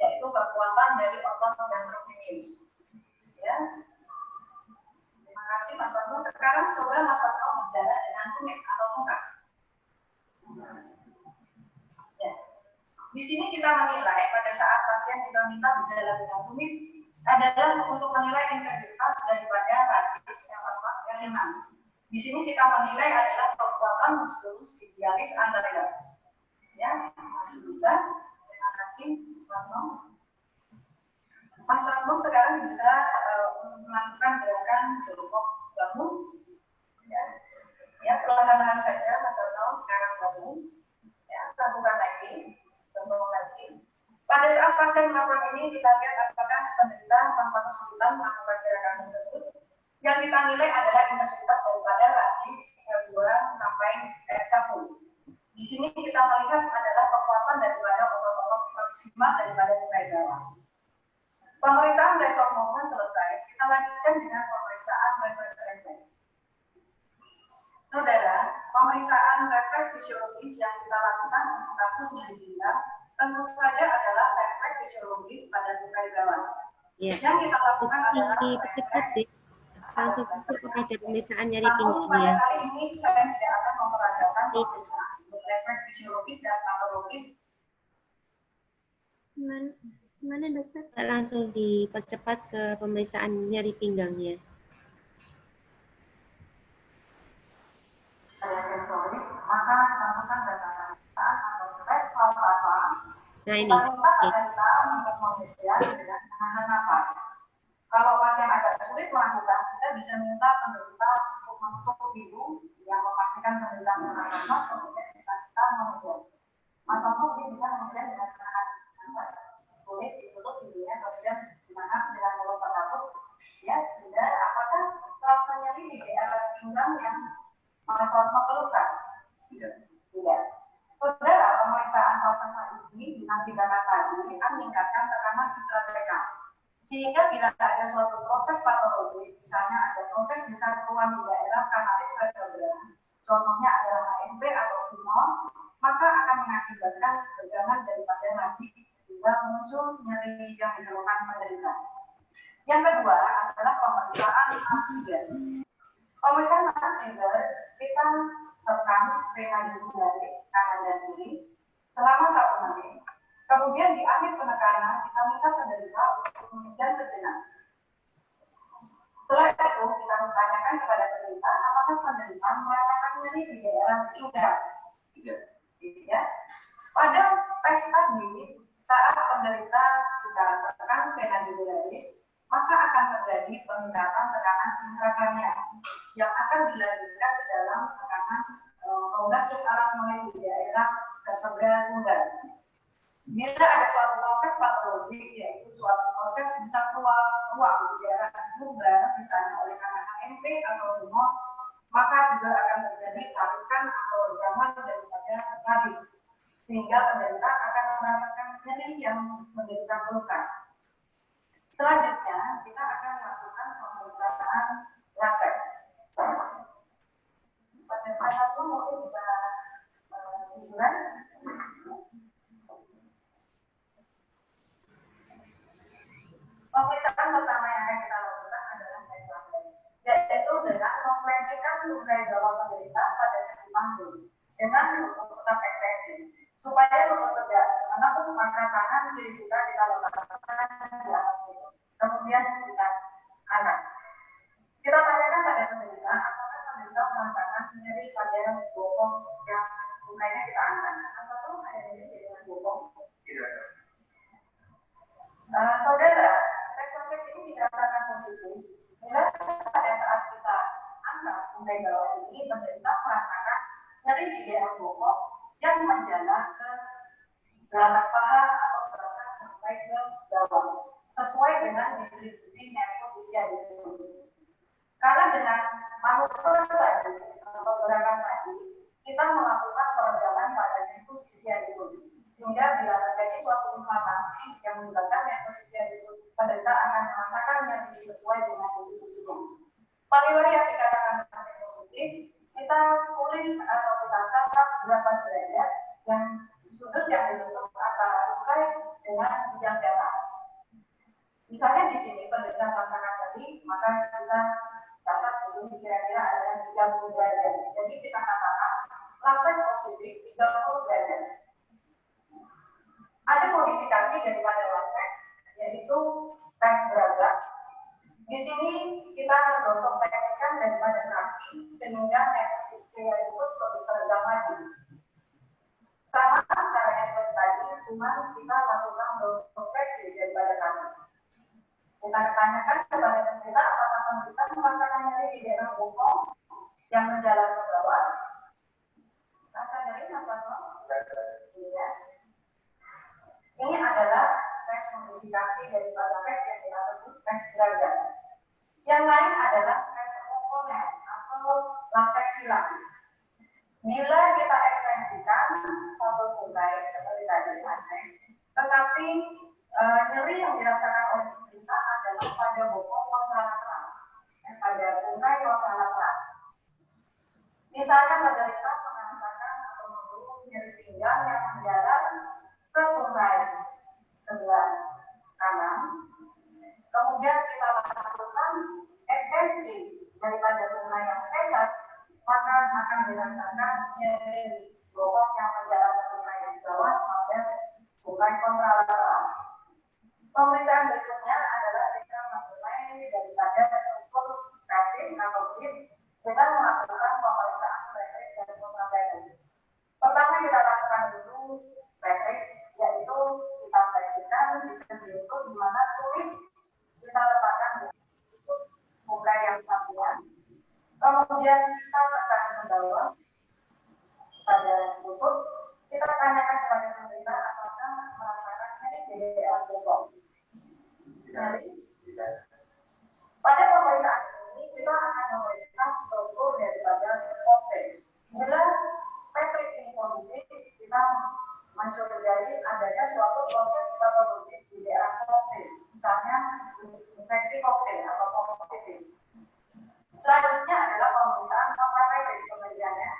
yaitu kekuatan dari otot gastrocnemius. Ya. Terima kasih Mas Wanto. Sekarang coba Mas Wanto berjalan dengan tumit atau tungkak. Ya. Di sini kita menilai pada saat pasien kita minta berjalan dengan tumit adalah untuk menilai integritas daripada radix L4 L5. Di sini kita menilai adalah kekuatan muskulus tibialis anterior. Ya, masih bisa. Terima kasih, Mas Wanto. Mas Wanto sekarang bisa melakukan gerakan jongkok bangun. Ya, perlahan-lahan saja Mas Wanto sekarang bangun. Ya, lakukan lagi, jongkok lagi. Pada saat pasien melakukan ini, kita lihat apakah penderita tanpa kesulitan melakukan gerakan tersebut. Yang kita nilai adalah integritas daripada radix L2 sampai L1. Di sini kita melihat adalah kekuatan daripada otot-otot proksimal daripada tukai bawah. Pemeriksaan refleks movement selesai. Kita lanjutkan dengan pemeriksaan refleks. Saudara, pemeriksaan refleks fisiologis yang kita lakukan untuk kasus nyeri pinggang tentu saja adalah refleks fisiologis pada tukai bawah.
Ya.
Yang kita lakukan adalah
langsung masuk kepada pemeriksaan nyeri
namun pada
pinggangnya.
kali ini saya tidak akan memperagakan pemeriksaan untuk refleks fisiologis dan patologis.
Mana dokter?
Langsung dipercepat ke pemeriksaan nyeri pinggangnya.
Pada sensorik, maka lakukan data pemeriksaan atau tes palpata.
Nah ini.
Kita minta penderita untuk membedakan dengan menahan nafas. Kalau pasien agak sulit melakukan, kita bisa minta penderita untuk menutup hidung yang memastikan penderita menahan nafas, kemudian kita mengukur. Mas Wanto mungkin bisa kemudian dengan menahan nafas, boleh ditutup hidungnya, kemudian dinahan dengan mulut tertutup. Ya, sudah. Apakah terasa nyeri di daerah pinggang yang Mas Wanto keluhkan? Tidak. Saudara, pemeriksaan falsafah ini dengan tindakan tadi akan meningkatkan tekanan intratekal. Sehingga bila ada suatu proses patologi, misalnya ada proses besar keluar di daerah kanalis vertebra, contohnya adalah HNP atau tumor, maka akan mengakibatkan ketegangan daripada nadi sehingga muncul nyeri yang dikeluhkan penderita. Yang kedua adalah pemeriksaan oksigen. Pemeriksaan oksigen kita tekan vena jugularis kanan dan kiri selama 1 menit. Kemudian di akhir penekanan kita minta penderita untuk menghindar sejenak. Setelah itu kita menanyakan kepada penderita apakah penderita merasakan nyeri di daerah pinggang. Tidak. Pada tes tadi saat penderita kita tekan vena jugularis, maka akan terjadi peningkatan tekanan intrakranial yang akan dilanjutkan ke dalam tekanan rongga subarachnoid di daerah vertebra lumbar. Bila ada suatu proses patologi, yaitu suatu proses bisa keluar ruang di daerah lumbar, misalnya oleh karena HNP atau tumor, maka juga akan terjadi tarikan atau regaman daripada radix, sehingga penderita akan merasakan nyeri yang menderita keluhan. Selanjutnya, kita akan melakukan pemeriksaan laser. Pada fase 1 mungkin bisa tiduran. Pemeriksaan pertama yang akan kita lakukan adalah tes laser, yaitu dengan memperhatikan tukai bawah penderita pada sisi panggung dengan lutut tetap ekstensi, supaya lutut tegak, menepuk maka tangan kiri kita letakkan di atas lutut, kemudian kita angkat. Kita tanyakan pada penderita apakah penderita merasakan nyeri pada bokong yang tukainya kita angkat, atau ada nyeri dengan bokong? Tidak. Saudara, tes konsep ini dikatakan positif bila pada saat kita angkat tukai bawah ini penderita merasakan nyeri di daerah bokong yang menjalar ke belakang paha atau belakang sampai ke bawah, sesuai dengan distribusi nervus ischiadus. Karena dengan manuver tadi atau gerakan tadi, kita melakukan peredaman pada nervus ischiadus, sehingga bila terjadi suatu inflamasi yang menyebabkan nervus ischiadus, penderita akan merasakan nyeri sesuai dengan distribusinya. Paling yang dikatakan positif kita tulis atau kita catat berapa derajat yang sudut yang ditutup antara tungkai dengan bidang datar. Misalnya di sini penelitian masyarakat tadi, maka kita catat di sini kira-kira ada 30 derajat. Jadi kita katakan lasek positif 30 derajat. Ada modifikasi daripada lasek, yaitu tes berat. Di sini kita mendosong teknikan daripada kaki sehingga sekaligus lebih teredam lagi. Sama caranya seperti tadi, cuma kita lakukan dosong fleksi daripada kaki. Kita tanyakan kepada pemerintah apakah pemerintah merasakan nyeri di daerah bokong yang menjalar ke bawah. Rasa nyeri apa toh? Iya. Ini adalah tes modifikasi daripada tes yang kita sebut tes derajat. Yang lain adalah tes komponen atau lasek silang. Bila kita ekstensikan satu tungkai seperti tadi lasek, tetapi nyeri yang dirasakan oleh pemerintah adalah pada bokong kontralateral, pada tungkai kontralateral. Misalnya penderita merasakan atau mengeluh nyeri pinggang yang menjalar ke tungkai sebelah kanan, kemudian kita lakukan ekstensi daripada tungkai yang sehat, maka akan dirasakan nyeri bokong yang menjalar ke tungkai yang bawah pada tungkai kontralateral. Pemeriksaan berikutnya adalah kita memulai daripada struktur praktis atau grip, kita melakukan pemeriksaan Patrick dan Patrick. Pertama kita lakukan dulu Patrick, yaitu kita fleksikan sistem diukur di mana kulit kita letakkan di muka yang sampingan. Kemudian kita tekan ke bawah pada lutut. Kita tanyakan kepada pemerintah apakah merasakan nyeri di daerah bokong. Pada pemeriksaan ini kita akan memeriksa struktur daripada koksen. Bila Patrick ini positif, kita mencurigai adanya suatu proses patologis di daerah koksen, misalnya infeksi koksen atau koktitis. Selanjutnya adalah pemeriksaan Patrick penelitiannya.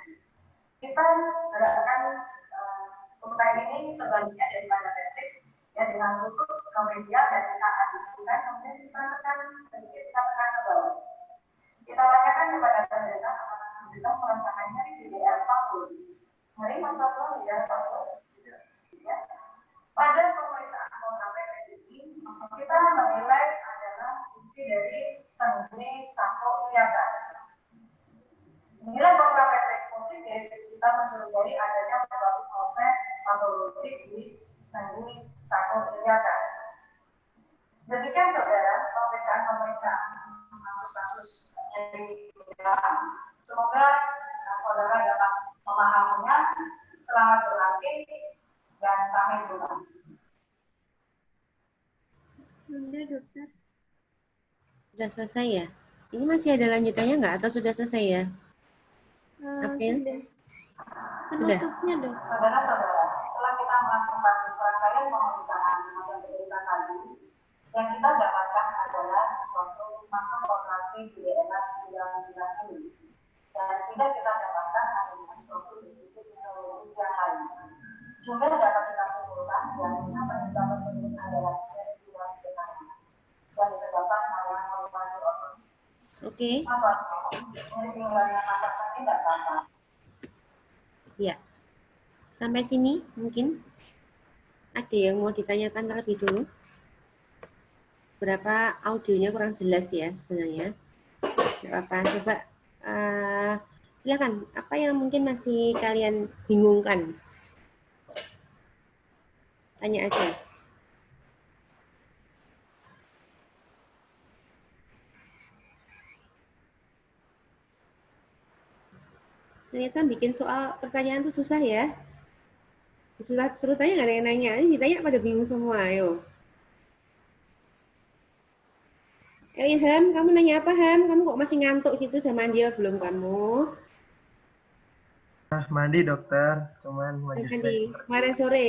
Kita gerakkan tungkai ini sebaliknya daripada Patrick. Ya, dengan lutut ke media dan kita adisikan, kemudian kita tekan sedikit, kita tekan ke bawah. Kita tanyakan kepada pemerintah apakah pemerintah merasakan nyeri di daerah panggul. Nyeri masalah di daerah panggul. Ya. Pada pemeriksaan kontrapeptik ini, kita menilai adalah fungsi dari sendi sako iliaca. Bila kontrapeptik positif, kita mencurigai adanya suatu proses patologis di sendi sako iliaca. Demikian saudara, pemeriksaan kasus-kasus nyeri pinggang. Semoga saudara dapat memahaminya. Selamat berlatih dan sampai jumpa.
Sudah, dokter.
Sudah selesai ya? Ini masih ada lanjutannya nggak atau sudah selesai ya? April?
Penutupnya, dok.
Saudara-saudara, setelah kita melakukan serangkaian pemeriksaan yang diberikan tadi, yang kita dapatkan adalah suatu masa kontraksi di daerah pinggang ini. Dan tidak kita dapatkan adanya suatu defisit neurologis yang lain. Sehingga dapat kita simpulkan bahwa penyebab tersebut adalah dari pinggang kanan dan disebabkan oleh formasi otot.
Oke.
Mas Warno, dari pinggangnya masak pasti tidak apa-apa.
Ya. Sampai sini mungkin ada yang mau ditanyakan terlebih dulu. Berapa audionya kurang jelas ya sebenarnya. Tidak apa-apa. Coba silakan. Apa yang mungkin masih kalian bingungkan? Tanya aja. Ternyata bikin soal pertanyaan itu susah ya. Suruh tanya nggak ada yang nanya. Ini ditanya pada bingung semua. Ayo. Ham, kamu nanya apa Ham? Kamu kok masih ngantuk gitu? Udah mandi belum kamu?
Mandi dokter, cuman
mandi. Kemarin sore?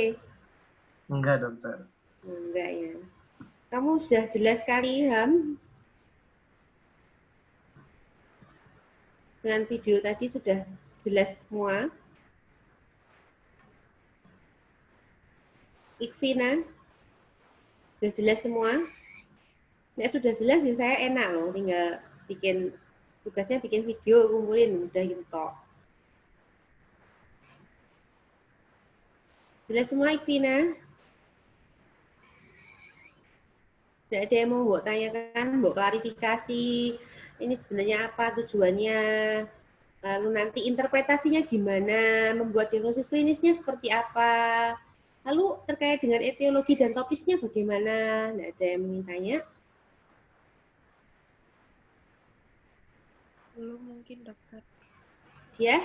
Enggak dokter.
Enggak ya. Kamu sudah jelas sekali Ham. Dengan video tadi sudah jelas semua. Ikvina, sudah jelas semua? Nek sudah jelas ya saya enak loh, tinggal bikin tugasnya bikin video, kumpulin, udah gitu kok. Jelas semua Ikvina? Tidak ada yang mau Mbok tanyakan, Mbok klarifikasi, ini sebenarnya apa tujuannya, lalu nanti interpretasinya gimana, membuat diagnosis klinisnya seperti apa, lalu terkait dengan etiologi dan topisnya bagaimana, tidak ada yang ingin tanya?
Belum mungkin, dokter.
Ya?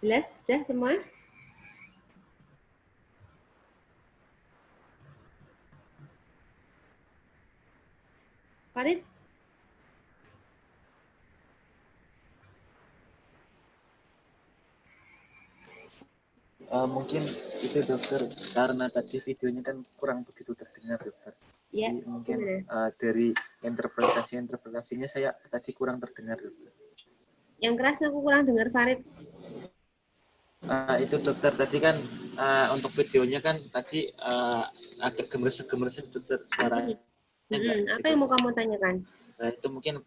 Jelas? Sudah semua? Farid?
Mungkin itu dokter, karena tadi videonya kan kurang begitu terdengar dokter.
Ya,
jadi mungkin dari interpretasinya saya tadi kurang terdengar dokter.
Yang keras aku kurang dengar Farid.
Itu dokter tadi kan untuk videonya kan tadi agak gemeres-gemeres dokter suaranya.
Apa yang mau kamu tanyakan?
Itu mungkin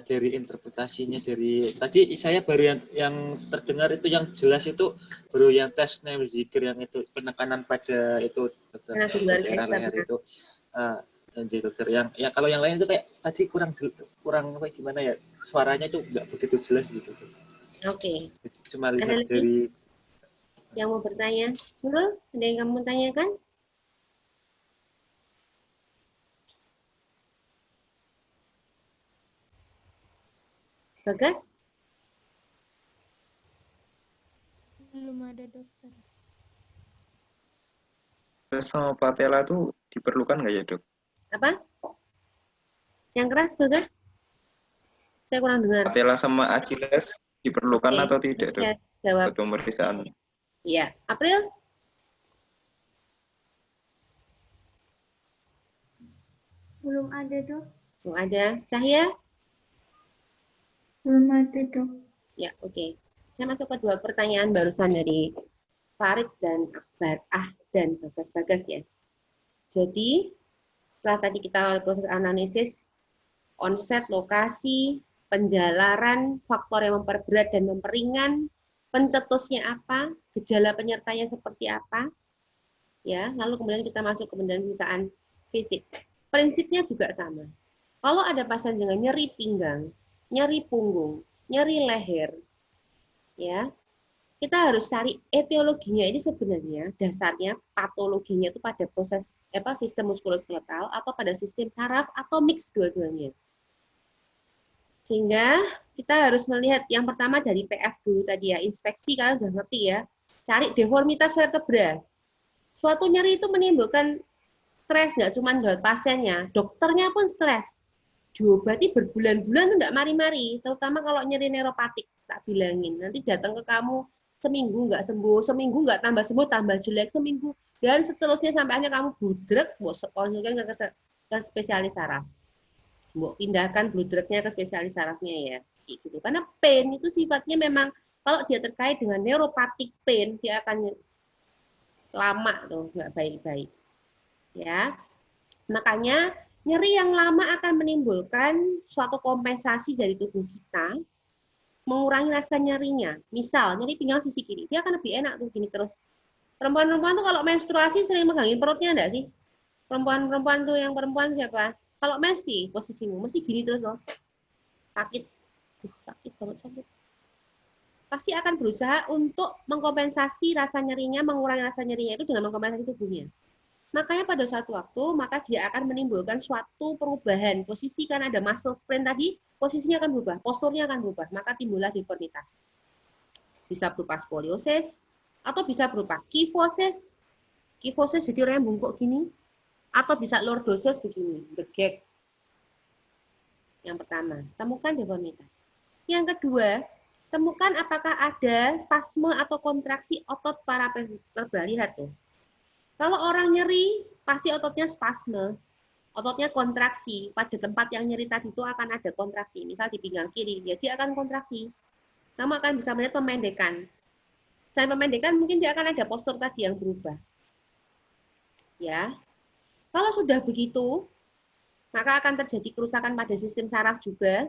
dari interpretasinya dari tadi saya baru yang terdengar itu yang jelas itu baru yang tes zikir yang itu penekanan pada itu dokter, daerah leher itu jadi dokter yang kalau yang lain itu kayak tadi kurang apa gimana ya, suaranya itu nggak begitu jelas gitu.
Oke.
Cuma lihat dari
yang mau bertanya, Nurul, ada yang kamu tanyakan? Bagas?
Belum ada dokter.
Sama patella itu diperlukan nggak ya dok?
Apa? Yang keras Bagas? Saya kurang dengar.
Patella sama Achilles diperlukan atau tidak dok?
Jawab.
Untuk pemeriksaan.
Iya. April?
Belum ada dok.
Belum ada. Cahya?
Belum ada dok.
Ya, oke. Saya masuk ke dua pertanyaan barusan dari Farid dan Akbar, dan Bagas ya. Jadi, setelah tadi kita proses analisis, onset, lokasi, penjalaran, faktor yang memperberat dan memperingan, pencetusnya apa, gejala penyertanya seperti apa, ya. Lalu kemudian kita masuk ke pemeriksaan fisik. Prinsipnya juga sama. Kalau ada pasien dengan nyeri pinggang, nyeri punggung, nyeri leher, ya, kita harus cari etiologinya. Ini sebenarnya dasarnya patologinya itu pada proses sistem muskuloskeletal atau pada sistem saraf atau mix dua-duanya. Sehingga kita harus melihat yang pertama dari PF dulu tadi ya, inspeksi, kalian udah ngerti ya. Cari deformitas vertebra. Suatu nyeri itu menimbulkan stres, nggak cuma buat pasiennya, dokternya pun stres. Diobati berbulan-bulan enggak mari-mari, terutama kalau nyeri neuropatik, tak bilangin. Nanti datang ke kamu seminggu nggak sembuh, seminggu nggak tambah sembuh, tambah jelek seminggu, dan seterusnya sampai akhirnya kamu budrek, mau konsulkan ke spesialis saraf. Mau pindahkan bludreknya ke spesialis sarafnya ya, gitu. Karena pain itu sifatnya memang kalau dia terkait dengan neuropatik pain, dia akan lama tuh, nggak baik-baik. Ya, makanya nyeri yang lama akan menimbulkan suatu kompensasi dari tubuh kita, mengurangi rasa nyerinya. Misal, nyeri pinggang sisi kiri, dia akan lebih enak tuh gini terus. Perempuan-perempuan tuh kalau menstruasi sering megangin perutnya enggak sih? Perempuan-perempuan tuh yang perempuan siapa? Kalau mens nih posisimu, mesti gini terus loh. Sakit. Sakit banget sakit. Pasti akan berusaha untuk mengkompensasi rasa nyerinya, mengurangi rasa nyerinya itu dengan mengkompensasi tubuhnya. Makanya pada suatu waktu, maka dia akan menimbulkan suatu perubahan posisi, karena ada muscle sprain tadi, posisinya akan berubah, posturnya akan berubah, maka timbullah deformitas. Bisa berupa skoliosis, atau bisa berupa kyphosis. Kyphosis jadi orang yang bungkuk gini, atau bisa lordosis begini, begek. Yang pertama, temukan deformitas. Yang kedua, temukan apakah ada spasme atau kontraksi otot paravertebral. Lihat tuh. Kalau orang nyeri, pasti ototnya spasme. ototnya kontraksi. Pada tempat yang nyeri tadi itu akan ada kontraksi. Misal di pinggang kiri, dia akan kontraksi. Kamu akan bisa melihat pemendekan. Selain pemendekan, mungkin dia akan ada postur tadi yang berubah. Ya, kalau sudah begitu, maka akan terjadi kerusakan pada sistem saraf juga.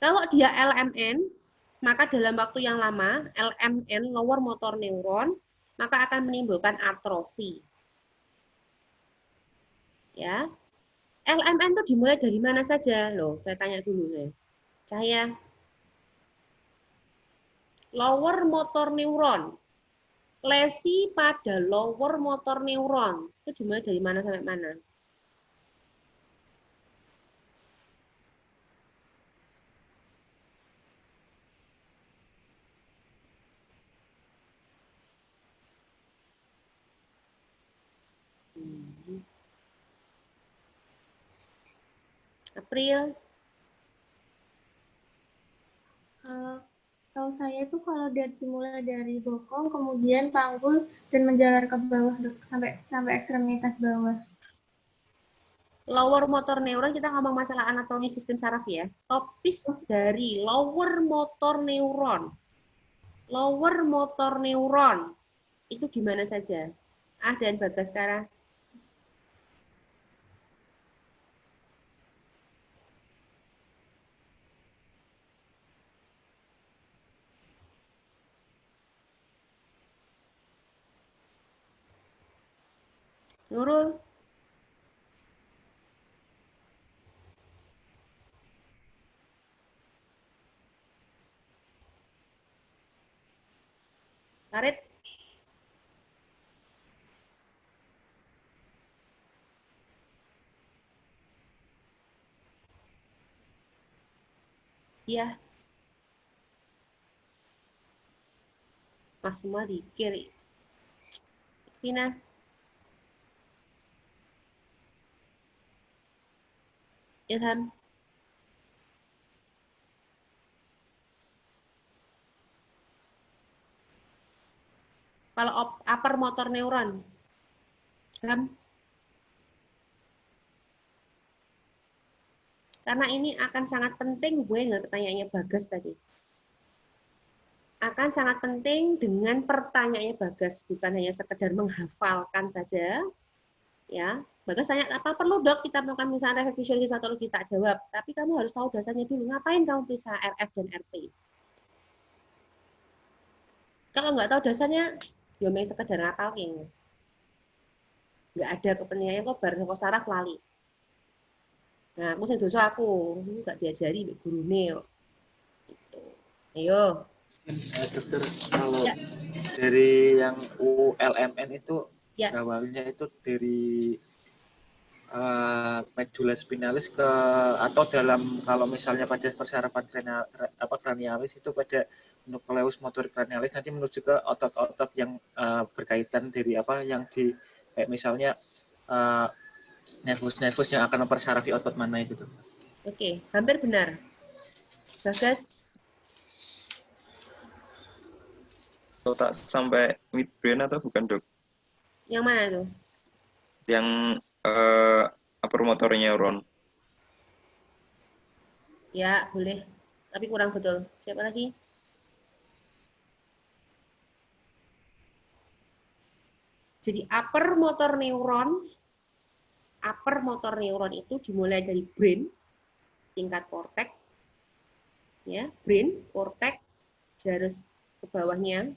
Kalau dia LMN, maka dalam waktu yang lama, LMN, lower motor neuron, maka akan menimbulkan atrofi. Ya, LMN itu dimulai dari mana saja? Loh, saya tanya dulu nih. Saya lower motor neuron. Lesi pada lower motor neuron. Itu dimulai dari mana sampai mana? April.
Kalau saya itu kalau dia dimulai dari bokong, kemudian panggul dan menjalar ke bawah sampai ekstremitas bawah.
Lower motor neuron, kita ngomong masalah anatomi sistem saraf ya. Topis dari lower motor neuron. Lower motor neuron itu gimana saja? Dan Bagaskara. Nurul. Karet. Iya. Pas semua di kiri. Vina. Ilham. Kalau upper motor neuron. Ilham. Karena ini akan sangat penting gue dengan pertanyaannya Bagas tadi. Akan sangat penting dengan pertanyaannya Bagas, bukan hanya sekedar menghafalkan saja. Ya, Bagas tanya, apa perlu dok kita melakukan misalnya refleks fisiologis atau logis, tak jawab. Tapi kamu harus tahu dasarnya dulu. Ngapain kamu periksa RF dan RT? Kalau nggak tahu dasarnya, ya main sekedar ngapalin. Nggak ada kepentingannya kok bareng saraf lali. Nah, aku sing dosa aku nggak diajari guru neo. Gitu. Ayo.
Dokter, kalau ya. Dari yang ULMN itu
ya.
awalnya itu dari medula spinalis ke atau dalam kalau misalnya pada persarafan cranialis itu pada nukleus motorik cranialis nanti menuju ke otot-otot yang berkaitan dari apa yang di kayak misalnya nervus yang akan mempersarafi otot mana itu tuh.
Oke, hampir benar. Bagas.
Otak sampai midbrain atau bukan dok?
Yang mana tuh?
Yang upper motor neuron.
Ya, boleh. Tapi kurang betul. Siapa lagi? Jadi upper motor neuron itu dimulai dari brain, tingkat korteks, ya, brain, korteks, garis ke bawahnya,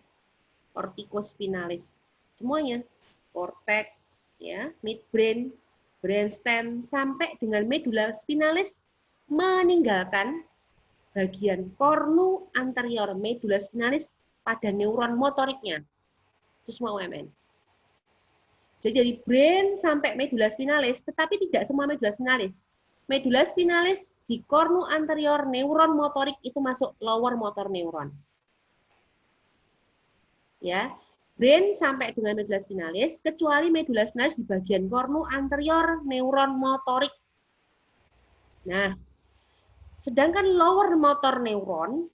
corticospinalis, semuanya, korteks, ya, midbrain, brainstem, sampai dengan medula spinalis, meninggalkan bagian kornu anterior medula spinalis pada neuron motoriknya. Itu semua UMN. Jadi dari brain sampai medula spinalis, tetapi tidak semua medula spinalis. Medula spinalis di kornu anterior neuron motorik itu masuk lower motor neuron. Ya, brain sampai dengan medula spinalis, kecuali medula spinalis di bagian kornu anterior neuron motorik. Nah, sedangkan lower motor neuron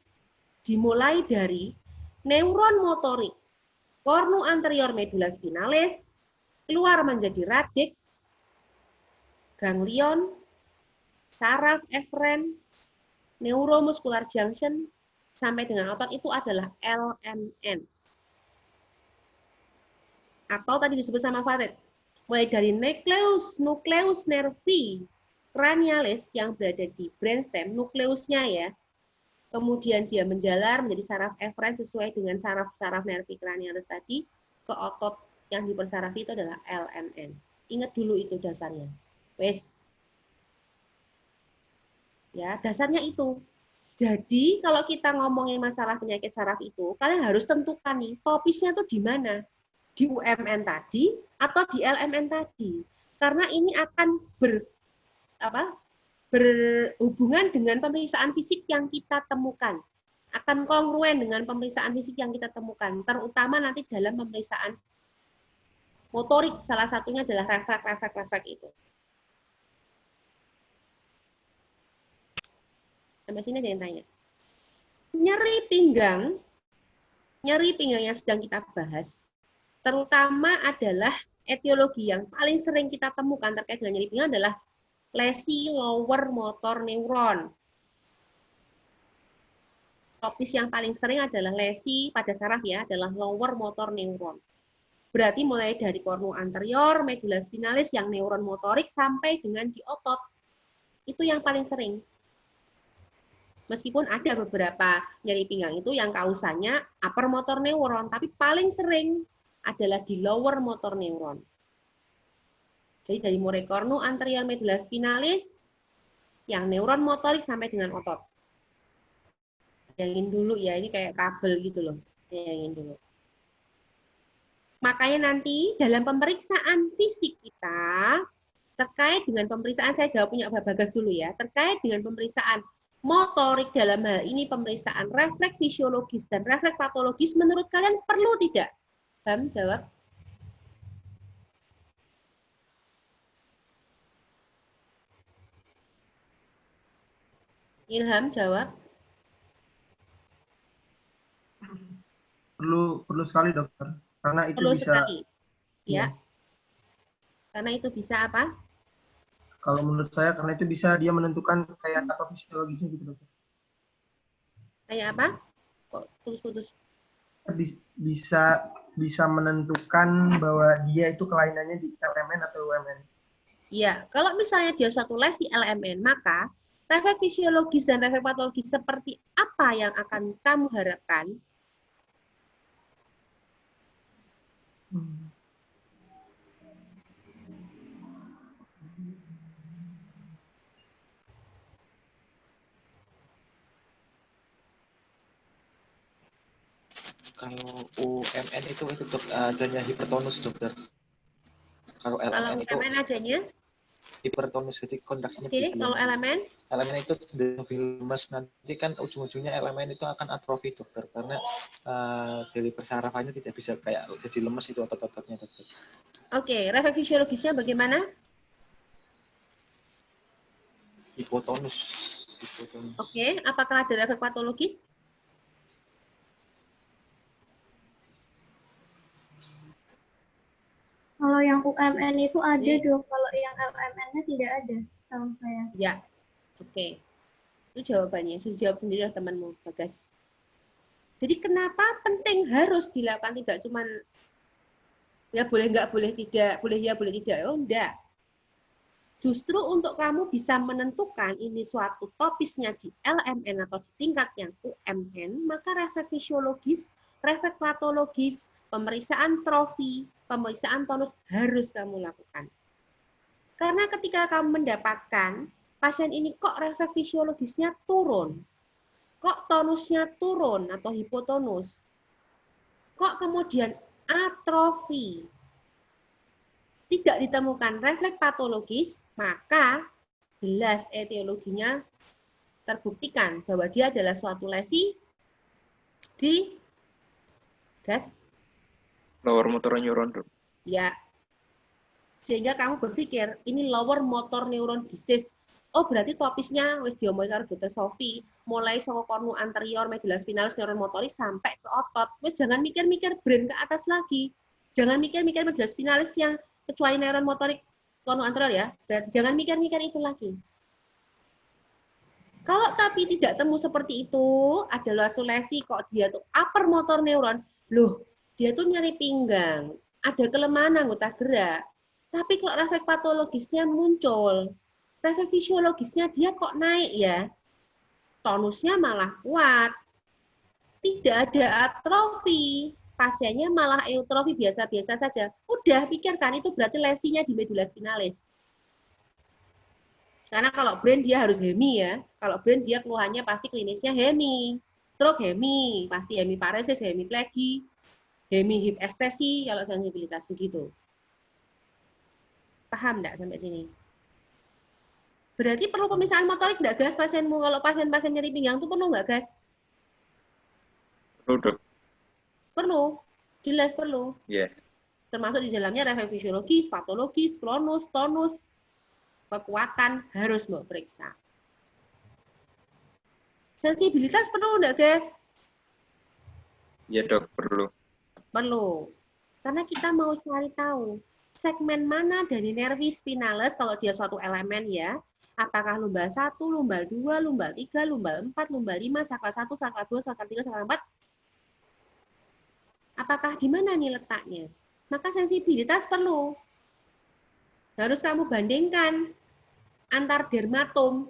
dimulai dari neuron motorik kornu anterior medula spinalis, keluar menjadi radix, ganglion, saraf eferen, neuromuscular junction, sampai dengan otot itu adalah LMN. Atau tadi disebut sama Farid, mulai dari nucleus nervi cranialis yang berada di brainstem, nukleusnya ya, kemudian dia menjalar menjadi saraf eferen sesuai dengan saraf-saraf nervi cranialis tadi, ke otot yang dipersarafi itu adalah LMN. Ingat dulu itu dasarnya. Wes. Ya, dasarnya itu. Jadi, kalau kita ngomongin masalah penyakit saraf itu, kalian harus tentukan nih, topisnya tuh di mana? Di UMN tadi atau di LMN tadi. Karena ini akan berhubungan dengan pemeriksaan fisik yang kita temukan. Akan kongruen dengan pemeriksaan fisik yang kita temukan, terutama nanti dalam pemeriksaan motorik, salah satunya adalah refleks itu. Sampai sini ada yang tanya. Nyeri pinggang yang sedang kita bahas, terutama adalah etiologi yang paling sering kita temukan terkait dengan nyeri pinggang adalah lesi lower motor neuron. Topis yang paling sering adalah lesi pada saraf ya, adalah lower motor neuron. Berarti mulai dari kornu anterior, medula spinalis yang neuron motorik sampai dengan di otot. Itu yang paling sering. Meskipun ada beberapa nyeri pinggang itu yang kausanya upper motor neuron, tapi paling sering adalah di lower motor neuron. Jadi dari mulai kornu anterior medula spinalis yang neuron motorik sampai dengan otot. Bayangin dulu ya, ini kayak kabel gitu loh. Bayangin dulu. Makanya nanti dalam pemeriksaan fisik kita, terkait dengan pemeriksaan, saya jawab punya Pak Bagas dulu ya, terkait dengan pemeriksaan motorik dalam hal ini pemeriksaan refleks fisiologis dan refleks patologis, menurut kalian perlu tidak? Bam, jawab. Ilham, jawab.
Perlu sekali dokter, karena itu
perlu
bisa
sekali. Ya. Karena itu bisa apa?
Kalau menurut saya, karena itu bisa dia menentukan kayak apa fisiologisnya gitu dokter.
Kayak apa? Kok putus-putus?
Bisa menentukan bahwa dia itu kelainannya di LMN atau UMN.
Iya, kalau misalnya dia suatu lesi LMN, maka refleks fisiologis dan refleks patologis seperti apa yang akan kamu harapkan?
Kalau UMN itu untuk adanya hipertonus dokter. Kalau LMN itu
adanya
hipertonus, jadi kontraksinya.
Oke, kalau elemen
itu lebih lemas, nanti kan ujung-ujungnya elemen itu akan atrofi dokter, karena dari persarafannya tidak bisa kayak jadi lemes itu otot-ototnya dokter.
Oke, refleks fisiologisnya bagaimana?
Hipotonus.
Oke, apakah ada refleks patologis?
Kalau yang UMN itu ada dong, kalau yang LMN-nya tidak ada, tahu saya.
Ya, oke. Itu jawabannya, sudah jawab sendiri lah temanmu, Bagas. Jadi kenapa penting harus dilakukan, tidak cuman ya boleh nggak, boleh tidak, boleh ya, boleh tidak. Oh, enggak. Justru untuk kamu bisa menentukan ini suatu topisnya di LMN atau di tingkat yang UMN, maka refleks fisiologis, refleks patologis, pemeriksaan trofi, pemeriksaan tonus harus kamu lakukan. Karena ketika kamu mendapatkan pasien ini kok refleks fisiologisnya turun, kok tonusnya turun atau hipotonus, kok kemudian atrofi, tidak ditemukan refleks patologis, maka jelas etiologinya terbuktikan bahwa dia adalah suatu lesi di gas
lower motor neuron.
Ya. Sehingga kamu berpikir ini lower motor neuron disease. Oh, berarti topisnya wis diomongin karo Dr. Sofi, mulai saka kornu anterior, medula spinalis, neuron motorik sampai ke otot. Wis jangan mikir-mikir brain ke atas lagi. Jangan mikir-mikir medula spinalis yang kecuali neuron motorik tono anterior ya. Jangan mikir-mikir itu lagi. Kalau tapi tidak temu seperti itu, ada luas lesi kok dia tuh upper motor neuron, loh dia tuh nyeri pinggang, ada kelemahan anggota gerak. Tapi kalau refleks patologisnya muncul, refleks fisiologisnya dia kok naik ya, tonusnya malah kuat, tidak ada atrofi, pasiennya malah eutrofi biasa-biasa saja. Udah pikirkan itu berarti lesinya di medula spinalis. Karena kalau brain dia harus hemi ya. Kalau brain dia keluhannya pasti klinisnya hemi. Stroke hemi, pasti hemiparesis, hemiplegi, hemihipestesi kalau sensibilitas begitu. Paham enggak sampai sini? Berarti perlu pemisahan motorik enggak, Gas, pasienmu? Kalau pasien-pasien nyeri pinggang itu perlu enggak, Gas?
Perlu, Dok.
Perlu. Jelas perlu.
Iya. Yeah.
Termasuk di dalamnya refleks fisiologis, patologis, klonus, tonus, kekuatan harus mau periksa. Sensibilitas perlu enggak, guys?
Iya, Dok, perlu.
Perlu. Karena kita mau cari tahu segmen mana dari nervis spinalis kalau dia suatu elemen ya. Apakah lumbal 1, lumbal 2, lumbal 3, lumbal 4, lumbal 5, sakral 1, sakral 2, sakral 3, sakral 4. Apakah di mana nih letaknya? Maka sensibilitas perlu. Harus kamu bandingkan antar dermatom.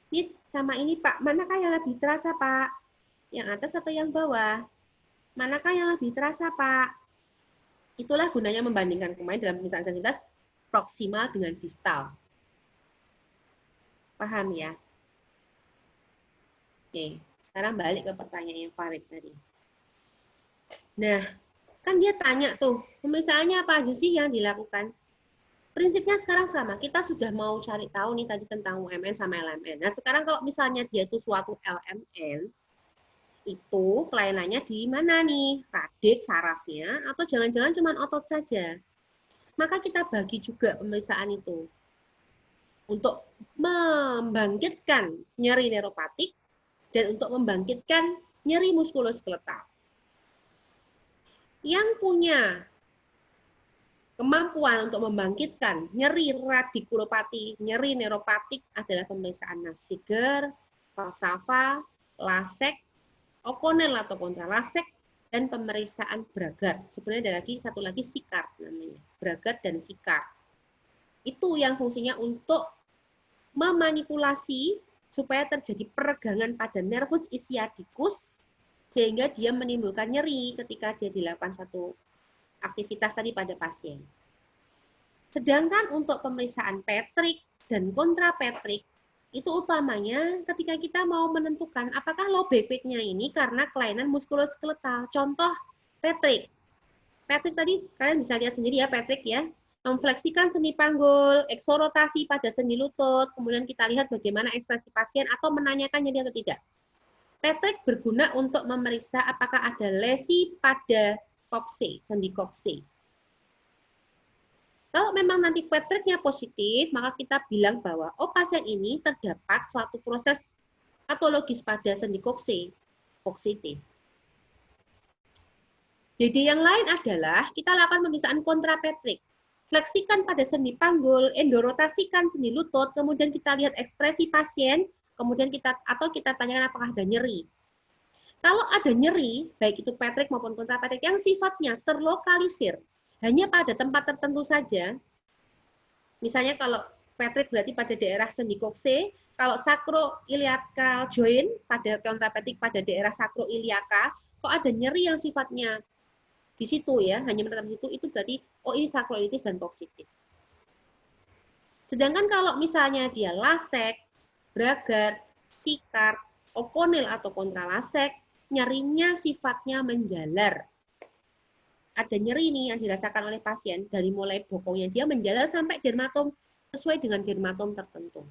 Ini sama ini, Pak. Manakah yang lebih terasa, Pak? Yang atas atau yang bawah? Manakah yang lebih terasa, Pak? Itulah gunanya membandingkan kemarin dalam pemisahan sensitivitas proksimal dengan distal. Paham ya? Oke, sekarang balik ke pertanyaan yang Farid tadi. Nah, kan dia tanya tuh, pemeriksaannya apa aja sih yang dilakukan? Prinsipnya sekarang sama, kita sudah mau cari tahu nih tadi tentang UMN sama LMN. Nah sekarang kalau misalnya dia itu suatu LMN, itu kelainannya di mana nih? Radik, sarafnya, atau jangan-jangan cuma otot saja. Maka kita bagi juga pemeriksaan itu. Untuk membangkitkan nyeri neuropatik, dan untuk membangkitkan nyeri muskuloskeletal. Yang punya kemampuan untuk membangkitkan nyeri radikulopati, nyeri neuropatik adalah pemeriksaan Nafziger, Valsalva, Lasek, O'Connell atau kontralasek, dan pemeriksaan Bragard. Sebenarnya ada lagi satu lagi Sikar namanya, Bragard dan Sikar. Itu yang fungsinya untuk memanipulasi supaya terjadi peregangan pada nervus ischiadicus sehingga dia menimbulkan nyeri ketika dia dilakukan suatu aktivitas tadi pada pasien. Sedangkan untuk pemeriksaan Patrick dan kontrapatrik itu utamanya ketika kita mau menentukan apakah low back pain-nya ini karena kelainan muskuloskeletal. Contoh Patrick. Patrick tadi kalian bisa lihat sendiri ya Patrick ya. Memfleksikan sendi panggul, eksorotasi pada sendi lutut, kemudian kita lihat bagaimana ekspresi pasien atau menanyakan nyeri atau tidak. Patrick berguna untuk memeriksa apakah ada lesi pada kokse, sendi kokse. Kalau memang nanti Patricknya positif, maka kita bilang bahwa oh pasien ini terdapat suatu proses patologis pada sendi kokse, koksitis. Jadi yang lain adalah kita lakukan pemeriksaan kontrapatrik. Fleksikan pada sendi panggul, endorotasikan sendi lutut, kemudian kita lihat ekspresi pasien, kemudian kita tanyakan apakah ada nyeri. Kalau ada nyeri, baik itu Patrick maupun kontrapatrik yang sifatnya terlokalisir, hanya pada tempat tertentu saja. Misalnya kalau Patrick berarti pada daerah sendi kokse, kalau sacroiliacal joint pada kontrapatrik pada daerah sacroiliaca, kok ada nyeri yang sifatnya di situ ya, hanya menetap di situ, itu berarti oh ini sacroilitis dan koksitis. Sedangkan kalau misalnya dia lasek, Bragard, Sikar, O'Connell atau kontralasek, nyerinya sifatnya menjalar. Ada nyeri nih yang dirasakan oleh pasien dari mulai bokongnya dia menjalar sampai dermatom sesuai dengan dermatom tertentu.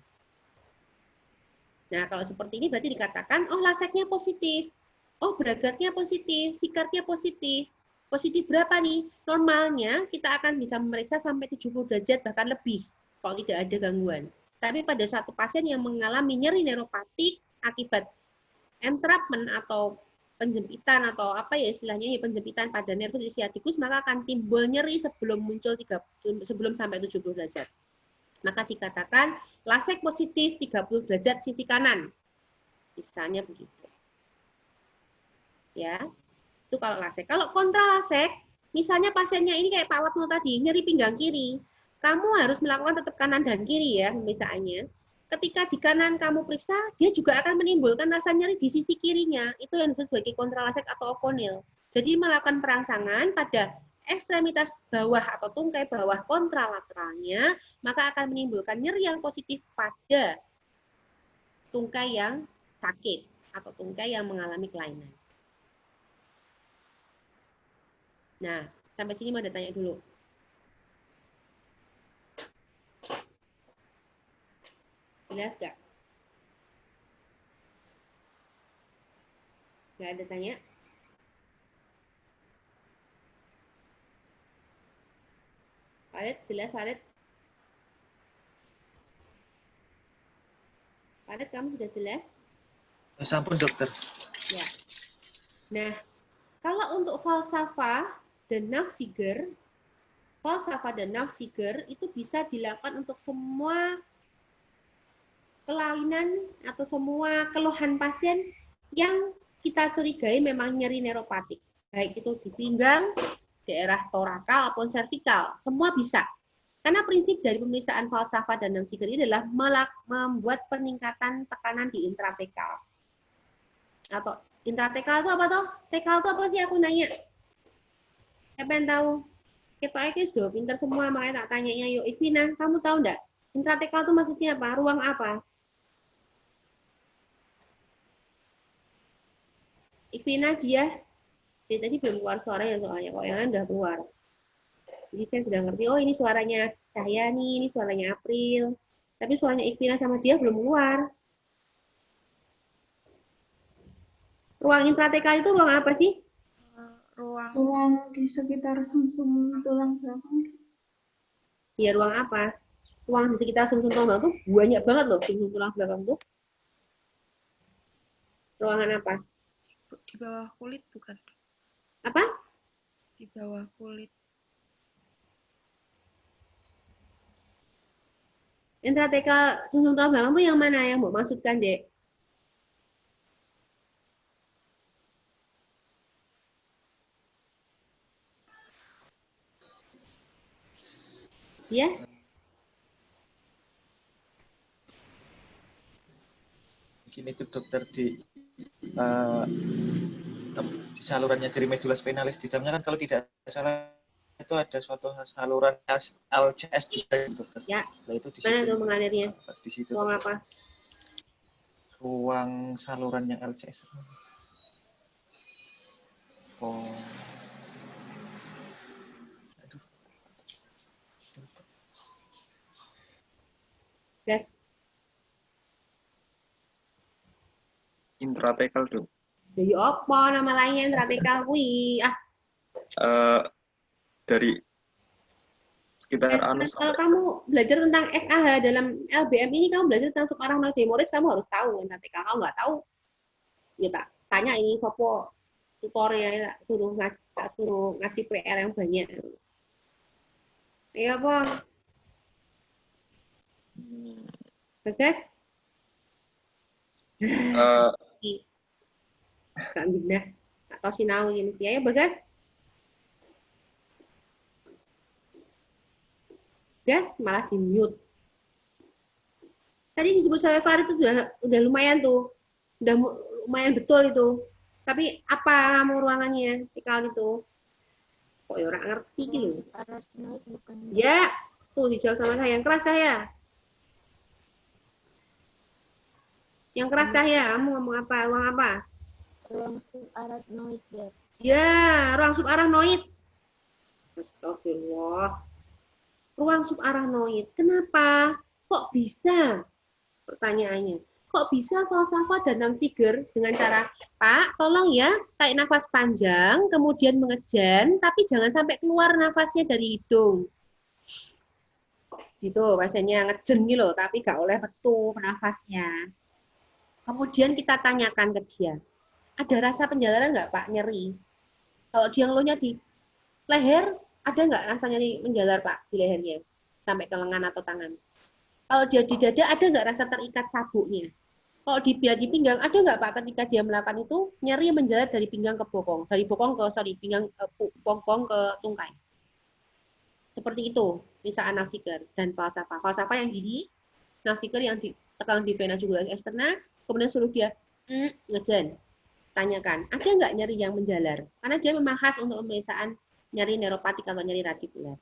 Nah, kalau seperti ini berarti dikatakan oh laseknya positif. Oh, Bragardnya positif, Sikarnya positif. Positif berapa nih? Normalnya kita akan bisa memeriksa sampai 70 derajat bahkan lebih kalau tidak ada gangguan. Tapi pada suatu pasien yang mengalami nyeri neuropatik akibat entrapment atau penjempitan atau apa ya istilahnya ya penjempitan pada nervus ischiadicus maka akan timbul nyeri sebelum muncul sebelum sampai 70 derajat. maka dikatakan lasek positif 30 derajat sisi kanan. Misalnya begitu. Ya, itu kalau lasek. Kalau kontralasek, misalnya pasiennya ini kayak Pak Watno tadi, nyeri pinggang kiri. Kamu harus melakukan tetap kanan dan kiri ya pemirsaannya. Ketika di kanan kamu periksa, dia juga akan menimbulkan rasa nyeri di sisi kirinya. Itu yang disebut sebagai kontralasek atau oponil. Jadi melakukan perangsangan pada ekstremitas bawah atau tungkai bawah kontralateralnya, maka akan menimbulkan nyeri yang positif pada tungkai yang sakit atau tungkai yang mengalami kelainan. Nah, sampai sini mau ada tanya dulu. Jelas nggak? Nggak ada tanya? Palet, jelas Palet? Palet, kamu sudah jelas?
Ya, sampun dokter.
Ya. Nah, kalau untuk falsafah dan nafsiger itu bisa dilakukan untuk semua kelainan atau semua keluhan pasien yang kita curigai memang nyeri neuropatik. Baik itu di pinggang, daerah torakal maupun servikal, semua bisa. Karena prinsip dari pemeriksaan falsafah dan nafsiger ini adalah membuat peningkatan tekanan di intratekal. Atau intratekal itu apa toh? Tekal itu apa sih aku nanya? Siapa yang tahu? Kita Ekis sudah pintar semua, makanya tak tanyanya. Yuk, Ivina, kamu tahu enggak? Intratekal itu maksudnya apa? Ruang apa? Ivina, dia tadi belum keluar suaranya soalnya. Kok yang lain udah keluar. Jadi saya sudah ngerti, oh ini suaranya Cahyani, ini suaranya April. Tapi suaranya Ivina sama dia belum keluar. Ruang intratekal itu ruang apa sih?
Ruang di sekitar sumsum tulang belakang.
Iya, ruang apa? Ruang di sekitar sumsum tulang belakang tuh banyak banget loh, sumsum tulang belakang tuh. Ruangan apa?
Di bawah kulit bukan?
Apa?
Di bawah kulit.
Intratekal sumsum tulang belakang tuh yang mana yang mau maksudkan, Dek? Ya?
Mungkin itu dokter di salurannya dari medula spinalis di dalamnya kan kalau tidak salah itu ada suatu saluran LCS juga dokter.
Ya.
Nah, itu di
mana
situ,
tuh mengalirnya?
Di situ.
Ruang
dokter.
apa?
Ruang saluran yang LCS. Oh. Aduh.
Gas.
Intratekal dong.
Jadi apa nama lainnya intratekal kuwi?
Dari sekitar anus.
Kalau kamu belajar tentang SAH dalam LBM ini, kamu belajar tentang subarachnoid hemorrhage, kamu harus tahu intratekal. Kamu nggak tahu, ya tak tanya ini sopo tutorial, suruh ngasih PR yang banyak. Iya apa? Bagas? Gak pindah. Atau sinau ini ya, Bagas? Gas malah di mute. Tadi disebut saya Farid itu udah lumayan tuh, udah lumayan betul itu. Tapi apa mau ruangannya tikal itu? Kok ya orang ngerti gitu? Ya, tuh dijawab sama saya. Yang keras saya. Yang keras saya. Kamu ngomong apa? Ruang apa?
Ruang subarachnoid.
Ya, ruang subarachnoid. Astagfirullah. Ruang subarachnoid. Kenapa? Kok bisa? Pertanyaannya. Kok bisa falsafah dan nafsiger dengan cara, Pak, tolong ya, tarik nafas panjang, kemudian mengejan, tapi jangan sampai keluar nafasnya dari hidung. Gitu, pasiennya ngejen gitu loh, tapi gak oleh betul nafasnya. Kemudian kita tanyakan ke dia, ada rasa penjalanan nggak Pak, nyeri? Kalau dia ngeluhnya di leher, ada nggak rasanya menjalar Pak di lehernya sampai ke lengan atau tangan? Kalau dia di dada, ada nggak rasa terikat sabuknya? Kalau di pinggang, ada nggak Pak ketika dia melakukan itu, nyeri menjalar dari pinggang ke bokong, dari bokong ke, pinggang bokong ke tungkai. Seperti itu, misalnya nafsiker dan falsafah. Falsafah yang gini, nafsiker yang ditekan di vena jugular eksterna, kemudian suruh dia ngejen. Tanyakan, ada nggak nyeri yang menjalar? Karena dia memang khas untuk pemeriksaan nyeri neuropatik atau nyeri radikular.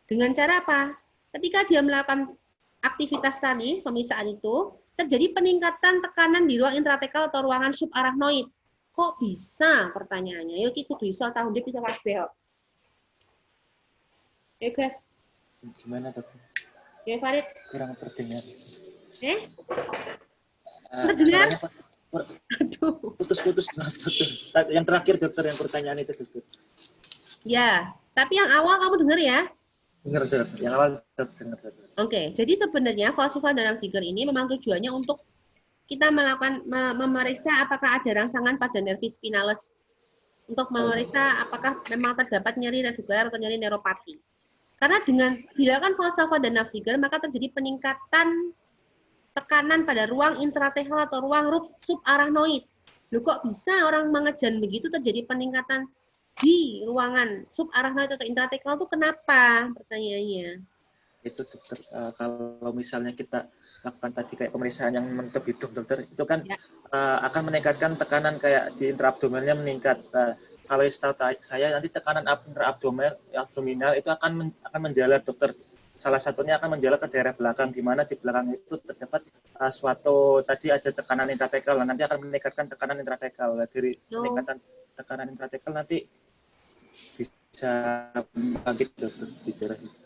Dengan cara apa? Ketika dia melakukan aktivitas tadi, pemeriksaan itu, terjadi peningkatan tekanan di ruang intratekal atau ruangan subarachnoid. Kok bisa? Pertanyaannya. Yuk ikut bisa, tahun dia bisa kabeh. Ya guys.
Gimana dokter?
Ya Farid.
Kurang terdengar.
Terdengar?
Aduh. Putus-putus dokter. Yang terakhir dokter, yang pertanyaan itu dokter.
Ya, tapi yang awal kamu dengar ya?
Dengar dokter. Yang awal dengar dokter.
Oke, jadi sebenarnya falsafah dalam Ziegler ini memang tujuannya untuk kita melakukan memeriksa apakah ada rangsangan pada nervus spinalis, untuk memeriksa apakah memang terdapat nyeri radikular atau nyeri neuropati. Karena dengan dilakukan falsafah dan Ziegler, maka terjadi peningkatan tekanan pada ruang intratekal atau ruang subarachnoid. Loh kok bisa orang mengejan begitu terjadi peningkatan di ruangan subarachnoid atau intratekal itu kenapa? Pertanyaannya.
Itu dokter, kalau misalnya kita lakukan tadi kayak pemeriksaan yang menutup hidung dokter, itu kan akan meningkatkan tekanan kayak di intraabdominalnya meningkat. Kalau setahu saya nanti tekanan abdominal itu akan menjalar dokter. Salah satunya akan menjalar ke daerah belakang, di mana di belakang itu terdapat suatu tadi ada tekanan intratekal, nanti akan meningkatkan tekanan intratekal. Dari peningkatan tekanan intratekal nanti bisa bangkit dokter di daerah itu.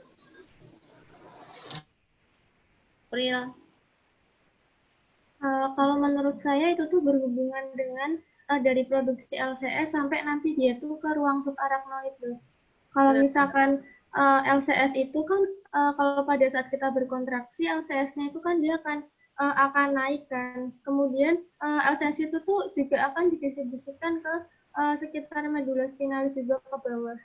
Kalau menurut saya itu tuh berhubungan dengan dari produksi LCS sampai nanti dia tuh ke ruang subarachnoid. Kalau misalkan LCS itu kan kalau pada saat kita berkontraksi LCS-nya itu kan dia akan naik kan. Kemudian LCS itu tuh juga akan didistribusikan ke sekitar medula spinalis juga ke bawah.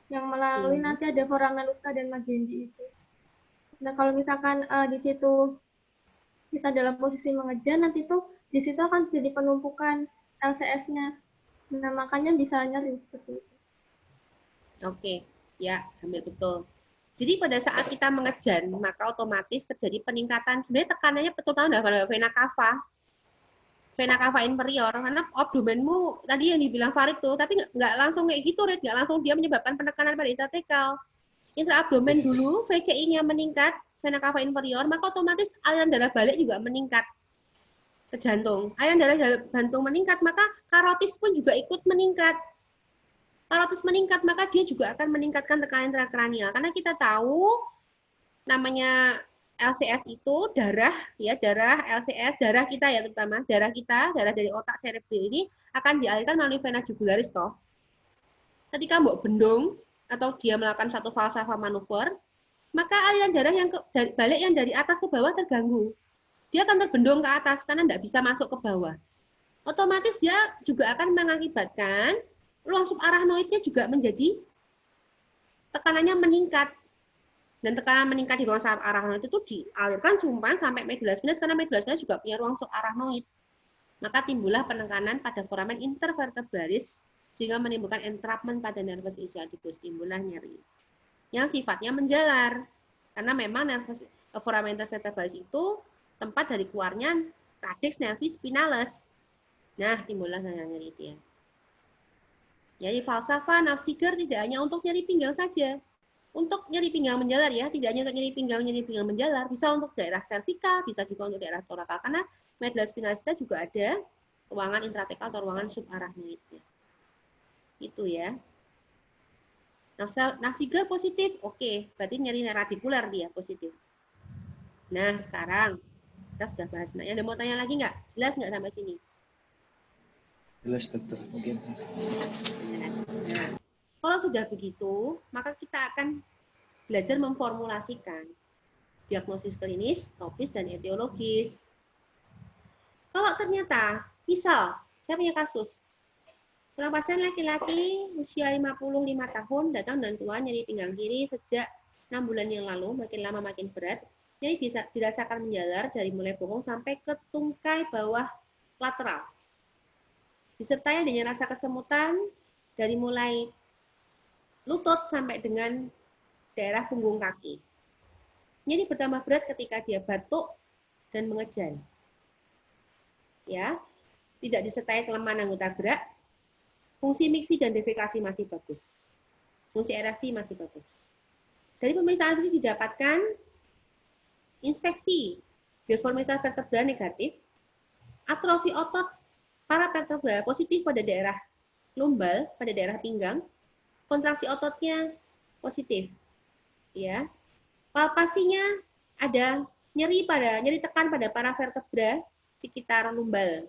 Yang melalui nanti ada foramen Luska dan Magendie itu. Nah, kalau misalkan di situ kita dalam posisi mengejar, nanti tuh di situ akan jadi penumpukan LCS-nya. Nah, makanya bisa nyeri seperti itu.
Oke, ya, hampir betul. Jadi pada saat kita mengejar, maka otomatis terjadi peningkatan. Sebenarnya tekanannya terutama pada vena cava inferior, karena abdomenmu tadi yang dibilang Farid tuh, tapi nggak langsung kayak gitu, Red, nggak langsung dia menyebabkan penekanan pada intratekal. Intraabdomen dulu, VCI-nya meningkat, vena cava inferior, maka otomatis aliran darah balik juga meningkat ke jantung. Aliran darah jantung meningkat, maka karotis pun juga ikut meningkat. Karotis meningkat, maka dia juga akan meningkatkan tekanan intrakranial. Karena kita tahu namanya LCS itu darah, ya darah LCS, darah kita ya terutama, darah kita, darah dari otak cerebral ini akan dialirkan melalui vena jugularis toh. Ketika mbok bendung atau dia melakukan satu falsafah manuver, maka aliran darah yang balik yang dari atas ke bawah terganggu. Dia akan terbendung ke atas karena tidak bisa masuk ke bawah. Otomatis dia juga akan mengakibatkan ruang subarachnoidnya juga menjadi tekanannya meningkat. Dan tekanan meningkat di ruang subarachnoid itu dialirkan sumpan sampai medula spinalis karena medula spinalis juga punya ruang subarachnoid. Maka timbullah penekanan pada foramen intervertebralis sehingga menimbulkan entrapment pada nervus ischiadicus, timbullah nyeri yang sifatnya menjalar karena memang nervus foramen intervertebralis itu tempat dari keluarnya radix nervis spinalis. Nah, timbullah nyeri itu ya. Jadi falsafah Ziegler tidak hanya untuk nyeri pinggang saja, untuk nyeri pinggang menjalar ya, tidak hanya untuk nyeri pinggang menjalar, bisa untuk daerah servikal, bisa juga untuk daerah torakal karena medula spinalis kita juga ada ruangan intratekal atau ruangan subarachnoidnya. Itu ya. Nah, Ziegler positif, oke, berarti nyeri radikular dia positif. Nah, sekarang kita sudah bahas. Nah, ada mau tanya lagi nggak? Jelas nggak sampai sini?
Jelas dokter, mungkin.
Nah, kalau sudah begitu, maka kita akan belajar memformulasikan diagnosis klinis, topis, dan etiologis. Kalau ternyata, misal, saya punya kasus, seorang pasien laki-laki usia 55 tahun datang dan keluhan nyeri pinggang kiri sejak 6 bulan yang lalu, makin lama makin berat. Nyeri dirasakan menjalar dari mulai bokong sampai ke tungkai bawah lateral. Disertai dengan rasa kesemutan dari mulai lutut sampai dengan daerah punggung kaki. Nyeri bertambah berat ketika dia batuk dan mengejan. Ya, tidak disertai kelemahan anggota gerak. Fungsi miksi dan defekasi masih bagus. Fungsi ereksi masih bagus. Dari pemeriksaan fisik didapatkan inspeksi deformitas vertebra negatif, atrofi otot paravertebra positif pada daerah lumbal, pada daerah pinggang, kontraksi ototnya positif. Ya. Palpasinya ada nyeri tekan pada paravertebra sekitar lumbal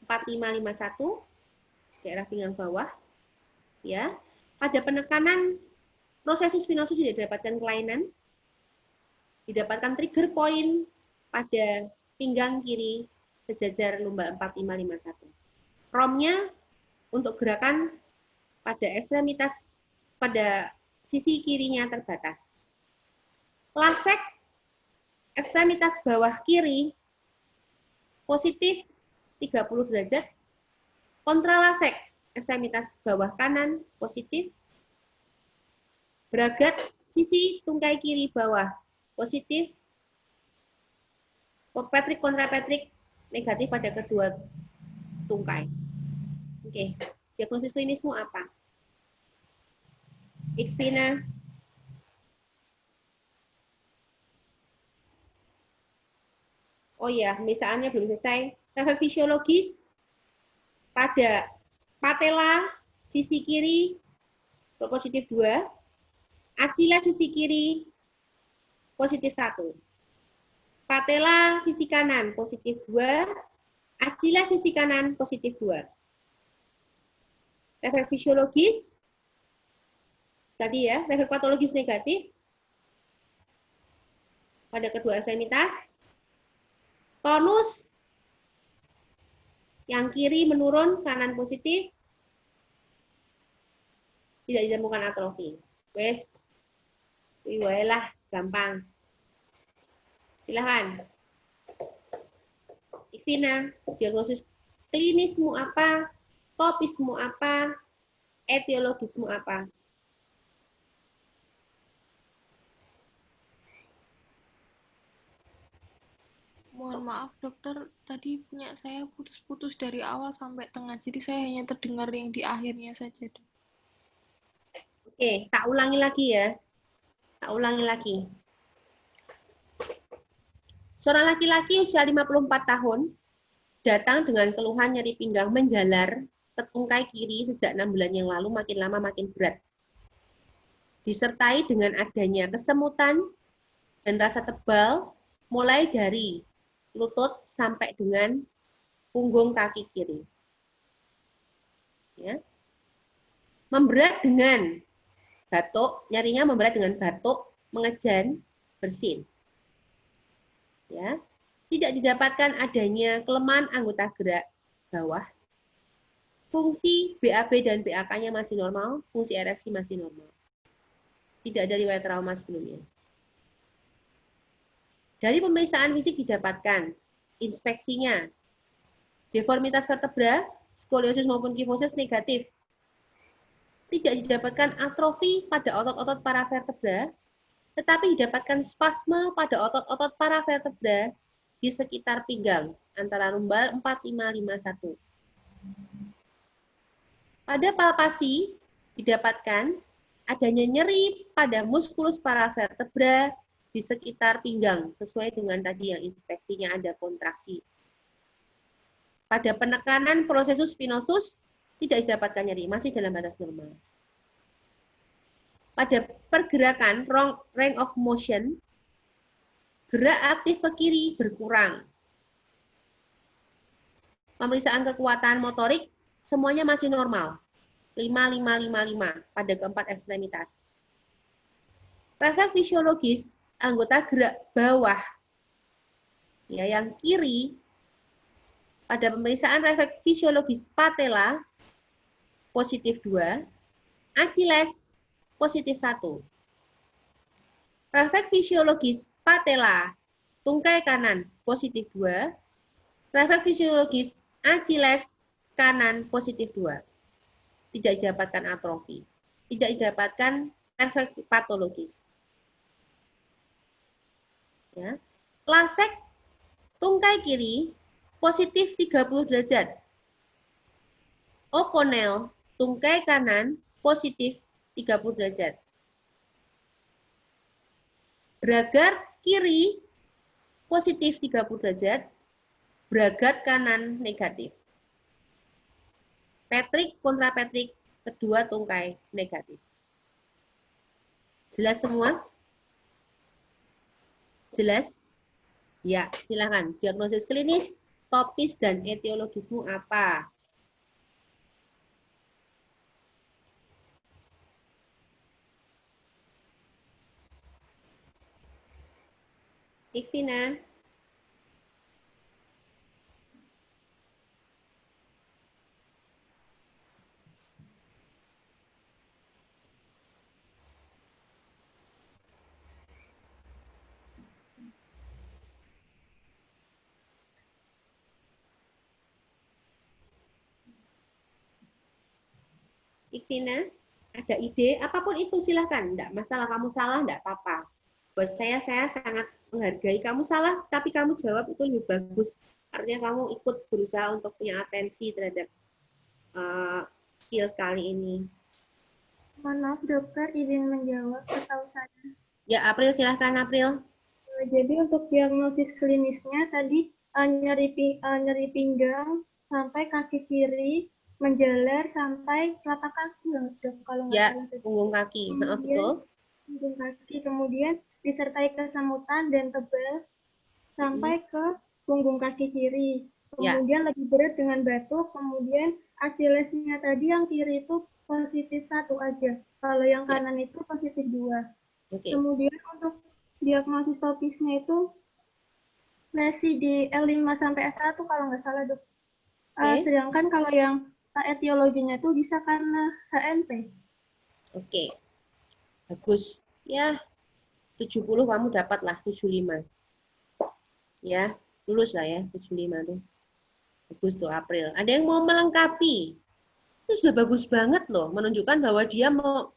4551 daerah pinggang bawah. Ya. Pada penekanan prosesus spinosus tidak didapatkan kelainan. Didapatkan trigger point pada pinggang kiri sejajar lumbal 4551. ROM-nya untuk gerakan pada ekstremitas pada sisi kirinya terbatas. Lasek ekstremitas bawah kiri positif 30 derajat. Kontralasek ekstremitas bawah kanan positif. Bragat sisi tungkai kiri bawah positif. Petrik kontrapetrik negatif pada kedua tungkai. Oke, diagnosis klinismu apa? Ikvina. Oh ya, misalnya belum selesai. Refleks fisiologis pada patella sisi kiri positif 2, acila sisi kiri positif 1. Patella sisi kanan positif 2, acila sisi kanan positif 2. Refleks fisiologis tadi ya, refleks patologis negatif pada kedua ekstremitas. Tonus yang kiri menurun, kanan positif. Tidak ditemukan atrofi. Wes, lah, gampang. Silahkan. Ivina, diagnosis klinismu apa? Topismu apa? Etiologismu apa?
Mohon maaf dokter, tadi punya saya putus-putus dari awal sampai tengah, jadi saya hanya terdengar yang di akhirnya saja.
Oke, tak ulangi lagi ya. Tak ulangi lagi. Seorang laki-laki usia 54 tahun datang dengan keluhan nyeri pinggang menjalar ke tungkai kiri sejak 6 bulan yang lalu, makin lama makin berat. Disertai dengan adanya kesemutan dan rasa tebal mulai dari lutut sampai dengan punggung kaki kiri. Ya. Memberat dengan batuk, nyerinya memberat dengan batuk, mengejan, bersin. Ya. Tidak didapatkan adanya kelemahan anggota gerak bawah. Fungsi BAB dan BAK-nya masih normal, fungsi ereksi masih normal. Tidak ada riwayat trauma sebelumnya. Dari pemeriksaan fisik didapatkan inspeksinya deformitas vertebra, skoliosis maupun kifosis negatif. Tidak didapatkan atrofi pada otot-otot paravertebra, tetapi didapatkan spasme pada otot-otot paravertebra di sekitar pinggang antara lumbal 4551. Pada palpasi didapatkan adanya nyeri pada muskulus paravertebra di sekitar pinggang, sesuai dengan tadi yang inspeksinya ada kontraksi. Pada penekanan prosesus spinosus, tidak didapatkan nyeri, masih dalam batas normal. Pada pergerakan range of motion, gerak aktif ke kiri berkurang. Pemeriksaan kekuatan motorik, semuanya masih normal. 5-5-5-5 pada keempat ekstremitas. Refleks fisiologis, anggota gerak bawah ya yang kiri pada pemeriksaan refleks fisiologis patella positif 2, Achilles positif 1. Refleks fisiologis patella, tungkai kanan positif 2. Refleks fisiologis Achilles kanan positif 2. Tidak didapatkan atrofi. Tidak didapatkan refleks patologis. Ya. Lasek tungkai kiri positif 30 derajat. Oponel tungkai kanan positif 30 derajat. Bragat kiri positif 30 derajat. Bragat kanan negatif. Patrick kontra Patrick kedua tungkai negatif. Jelas semua? Jelas? Ya, silakan. Diagnosis klinis, topis, dan etiologismu apa? Iktina. Iktina, ada ide? Apapun itu silahkan. Enggak masalah, kamu salah, enggak apa-apa. Buat saya sangat menghargai. Kamu salah, tapi kamu jawab itu lebih bagus. Artinya kamu ikut berusaha untuk punya atensi terhadap skills kali ini.
Mohon maaf dokter, izin menjawab setahu saya.
Ya, April, silahkan April.
Jadi untuk diagnosis klinisnya tadi nyeri pinggang sampai kaki kiri, menjalar sampai telapak kaki dok, kalau nggak
Ya,
salah.
punggung kaki. Betul.
Punggung kaki, kemudian disertai kesemutan dan tebal sampai ke punggung kaki kiri. Kemudian lebih berat dengan batuk, kemudian Achillesnya tadi yang kiri itu positif 1 aja. Kalau yang kanan itu positif 2. Kemudian untuk diagnosis topisnya itu lesi di L5 sampai S1 kalau nggak salah dok. Sedangkan kalau yang etiologinya itu bisa karena HNP.
Oke. Bagus. Ya, 70 kamu dapat lah, 75. Ya, lulus lah ya, 75 tuh. Bagus tuh April. Ada yang mau melengkapi? Itu sudah bagus banget loh, menunjukkan bahwa dia mau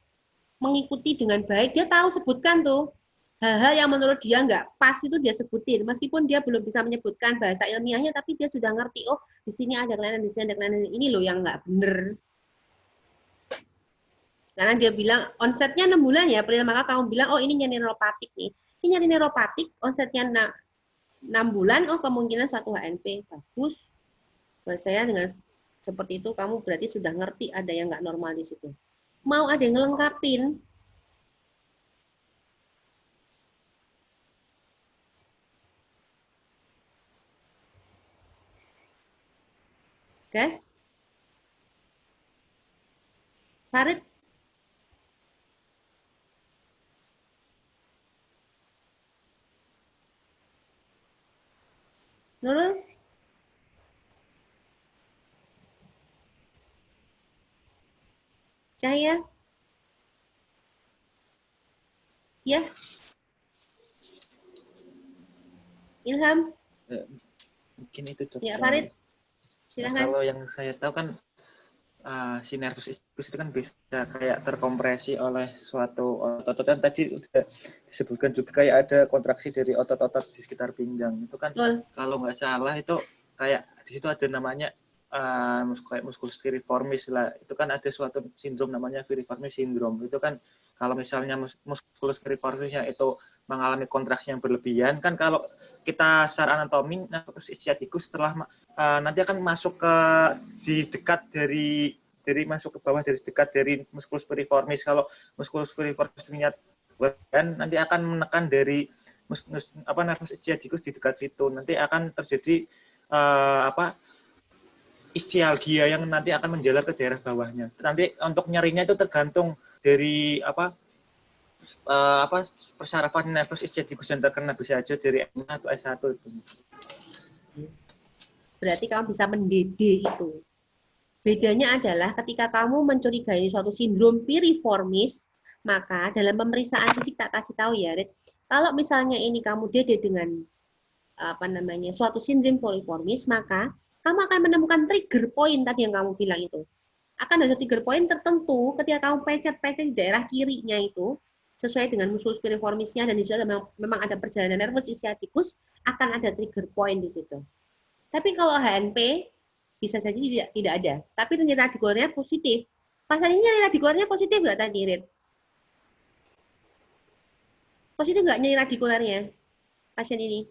mengikuti dengan baik. Dia tahu sebutkan tuh hal-hal yang menurut dia nggak pas itu dia sebutin. Meskipun dia belum bisa menyebutkan bahasa ilmiahnya, tapi dia sudah ngerti, oh di sini ada kelainan, di sini ada kelainan. Ini loh yang nggak bener. Karena dia bilang onsetnya 6 bulan ya, April, maka kamu bilang, oh ini nyeri neuropatik nih. Ini nyeri neuropatik, onsetnya 6 bulan, oh kemungkinan suatu HNP. Bagus. Buat saya dengan seperti itu, kamu berarti sudah ngerti ada yang nggak normal di situ. Mau ada yang ngelengkapin? Guys? Farid? Nurul? Cahaya? Ya? Ilham?
Mungkin itu dok.
Ya, Farid? Silahkan.
Kalau yang saya tahu kan si nervus ischius itu kan bisa kayak terkompresi oleh suatu otot. Dan tadi udah disebutkan juga kayak ada kontraksi dari otot-otot di sekitar pinggang. Itu kan kalau nggak salah itu kayak di situ ada namanya kayak musculus piriformis lah. Itu kan ada suatu sindrom namanya piriformis syndrome. Itu kan kalau misalnya musculus piriformisnya itu mengalami kontraksi yang berlebihan, kan kalau kita secara anatomi nervus ischiaticus setelah nanti akan masuk ke di dekat dari masuk ke bawah dari dekat dari musculus piriformis. Kalau musculus piriformisnya nanti akan menekan dari nervus ischiaticus di dekat situ. Nanti akan terjadi ischialgia yang nanti akan menjalar ke daerah bawahnya. Nanti untuk nyerinya itu tergantung dari persarafan nervus ischiaticus yang terkena, bisa aja dari M1 atau S1 itu.
Berarti kamu bisa mendede itu. Bedanya adalah ketika kamu mencurigai suatu sindrom piriformis, Maka dalam pemeriksaan fisik tak kasih tahu ya, Rit. Kalau misalnya ini kamu DD dengan suatu sindrom poliformis, maka kamu akan menemukan trigger point tadi yang kamu bilang itu. Akan ada trigger point tertentu ketika kamu pecet-pecet di daerah kirinya itu, sesuai dengan musculus piriformisnya, dan di situ memang ada perjalanan nervus ischiaticus, akan ada trigger point di situ. Tapi kalau HNP, bisa saja tidak ada. Tapi nyeri radikularnya positif. Pasien ini nyeri radikularnya positif nggak tadi, Rit? Positif nggak nyeri radikularnya? Pasien ini?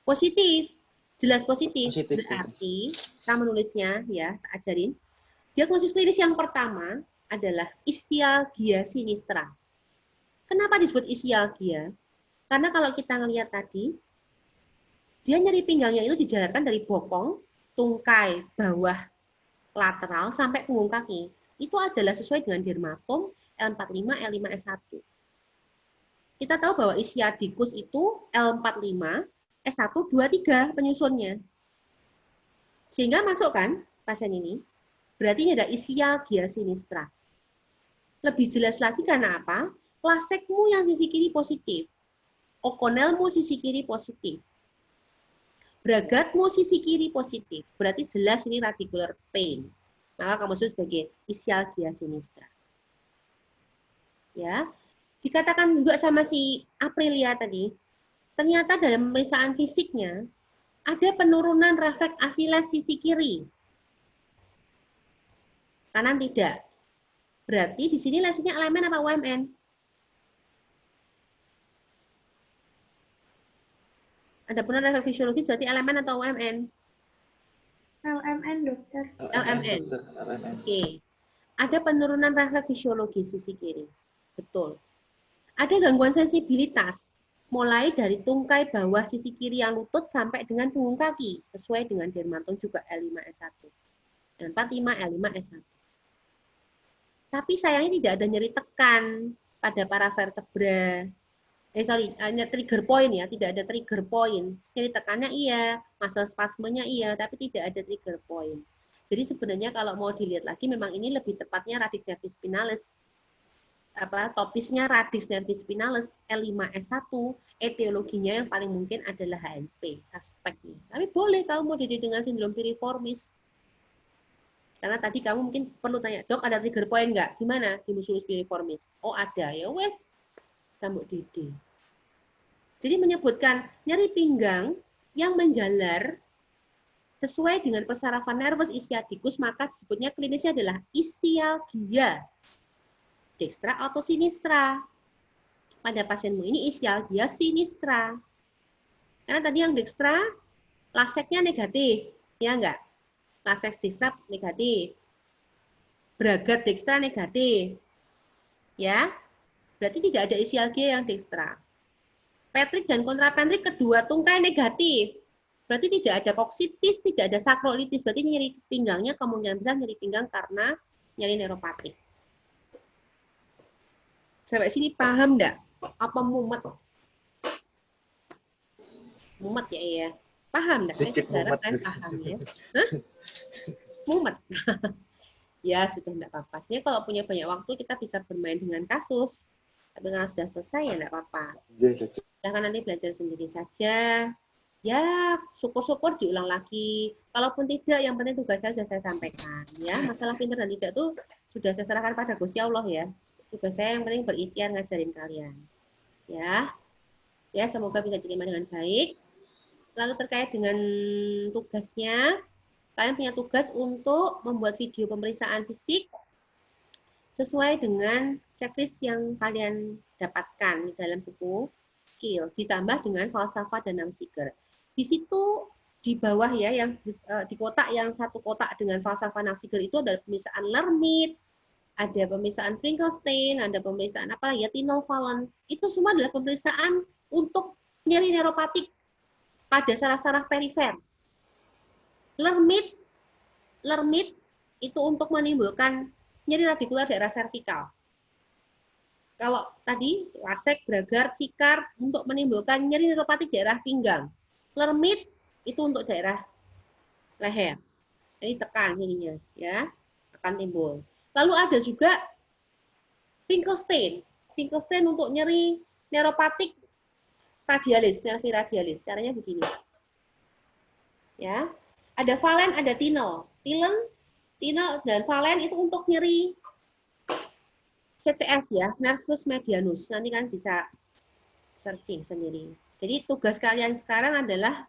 Positif. Jelas positif. Berarti, kita menulisnya, ya, tak ajarin. Diagnosis klinis yang pertama adalah ischialgia sinistra. Kenapa disebut ischialgia? Karena kalau kita ngelihat tadi, dia nyeri pinggangnya itu dijalarkan dari bokong, tungkai, bawah, lateral, sampai punggung kaki. Itu adalah sesuai dengan dermatom L45, L5S1. Kita tahu bahwa ischiadicus itu L45, S1, 2, 3 penyusunnya. Sehingga masuk kan pasien ini. Berarti ini ada ischialgia sinistra. Lebih jelas lagi karena apa? Lasekmu yang sisi kiri positif. Okonelmu sisi kiri positif. Bragatmu sisi kiri positif. Berarti jelas ini radicular pain. Maka kamu sebut sebagai ischialgia sinistra. Ya. Dikatakan juga sama si Aprilia tadi, ternyata dalam pemeriksaan fisiknya ada penurunan refleks asiles sisi kiri. Kanan tidak. Berarti di sini lesinya elemen apa UMN? Ada penurunan refleks fisiologis berarti elemen atau UMN?
LMN, dokter.
LMN. Oke. Ada penurunan refleks fisiologis sisi kiri. Betul. Ada gangguan sensibilitas. Mulai dari tungkai bawah sisi kiri yang lutut sampai dengan punggung kaki. Sesuai dengan dermatom juga L5S1. Dan 45 L5S1. Tapi sayangnya tidak ada nyeri tekan pada para vertebra. Hanya trigger point ya, tidak ada trigger point. Nyeri tekannya iya, muscle spasmenya iya, tapi tidak ada trigger point. Jadi sebenarnya kalau mau dilihat lagi, memang ini lebih tepatnya radix nervis spinalis. Topisnya radix nervis spinalis L5S1, etiologinya yang paling mungkin adalah HNP, suspeknya. Tapi boleh kamu mau dididik dengan sindrom piriformis. Karena tadi kamu mungkin perlu tanya, dok ada trigger point nggak? Gimana di musculus piriformis? Oh ada, ya wes. Kamu didik. Jadi menyebutkan nyeri pinggang yang menjalar sesuai dengan persarafan nervus ischiadicus, maka disebutnya klinisnya adalah ischialgia. Dextra atau sinistra. Pada pasienmu ini ischialgia sinistra. Karena tadi yang dextra, laseknya negatif. Ya enggak? Lasek dextra negatif. Bragat dextra negatif. Ya. Berarti tidak ada ischialgia yang dextra. Petrik dan kontrapentrik kedua tungkai negatif. Berarti tidak ada koksitis, tidak ada sakrolitis. Berarti nyeri pinggangnya kemungkinan besar nyeri pinggang karena nyeri neuropatik. Sampai sini paham enggak? Apa mumet? Mumet ya, iya. Paham enggak? Saya harap kan paham ya. Hah? Mumet. Ya, sudah enggak apa-apa. Sebenarnya kalau punya banyak waktu kita bisa bermain dengan kasus. Tapi kalau sudah selesai ya enggak apa-apa. Silahkan nanti belajar sendiri saja. Ya, syukur-syukur diulang lagi. Kalaupun tidak, yang penting tugas saya sudah saya sampaikan. Ya, masalah pintar dan tidak itu sudah saya serahkan pada Gusti Allah ya. Tugas saya yang penting berikhtiar ngajarin kalian. Ya, semoga bisa diterima dengan baik. Lalu terkait dengan tugasnya, kalian punya tugas untuk membuat video pemeriksaan fisik sesuai dengan checklist yang kalian dapatkan di dalam buku skills, ditambah dengan falsafah dan Namsiger. Di situ di bawah ya, yang di kotak yang satu kotak dengan falsafah Namsiger itu ada pemeriksaan Lermit, ada pemeriksaan Finkelstein, ada pemeriksaan apa ya, Tinel-Fallon. Itu semua adalah pemeriksaan untuk nyeri neuropatik pada saraf-saraf perifer. Lermit itu untuk menimbulkan nyeri radikular daerah servikal. Kalau tadi lasek, Bragard, Sikar untuk menimbulkan nyeri neuropatik daerah pinggang. Lermit itu untuk daerah leher. Jadi tekan ininya ya, akan timbul. Lalu ada juga Vincostein. Vincostein untuk nyeri neuropatik radialis, nervi radialis. Caranya begini. Ya. Ada valen, ada tinel. Tinel dan valen itu untuk nyeri CTS ya, nervus medianus. Nanti kan bisa searching sendiri. Jadi tugas kalian sekarang adalah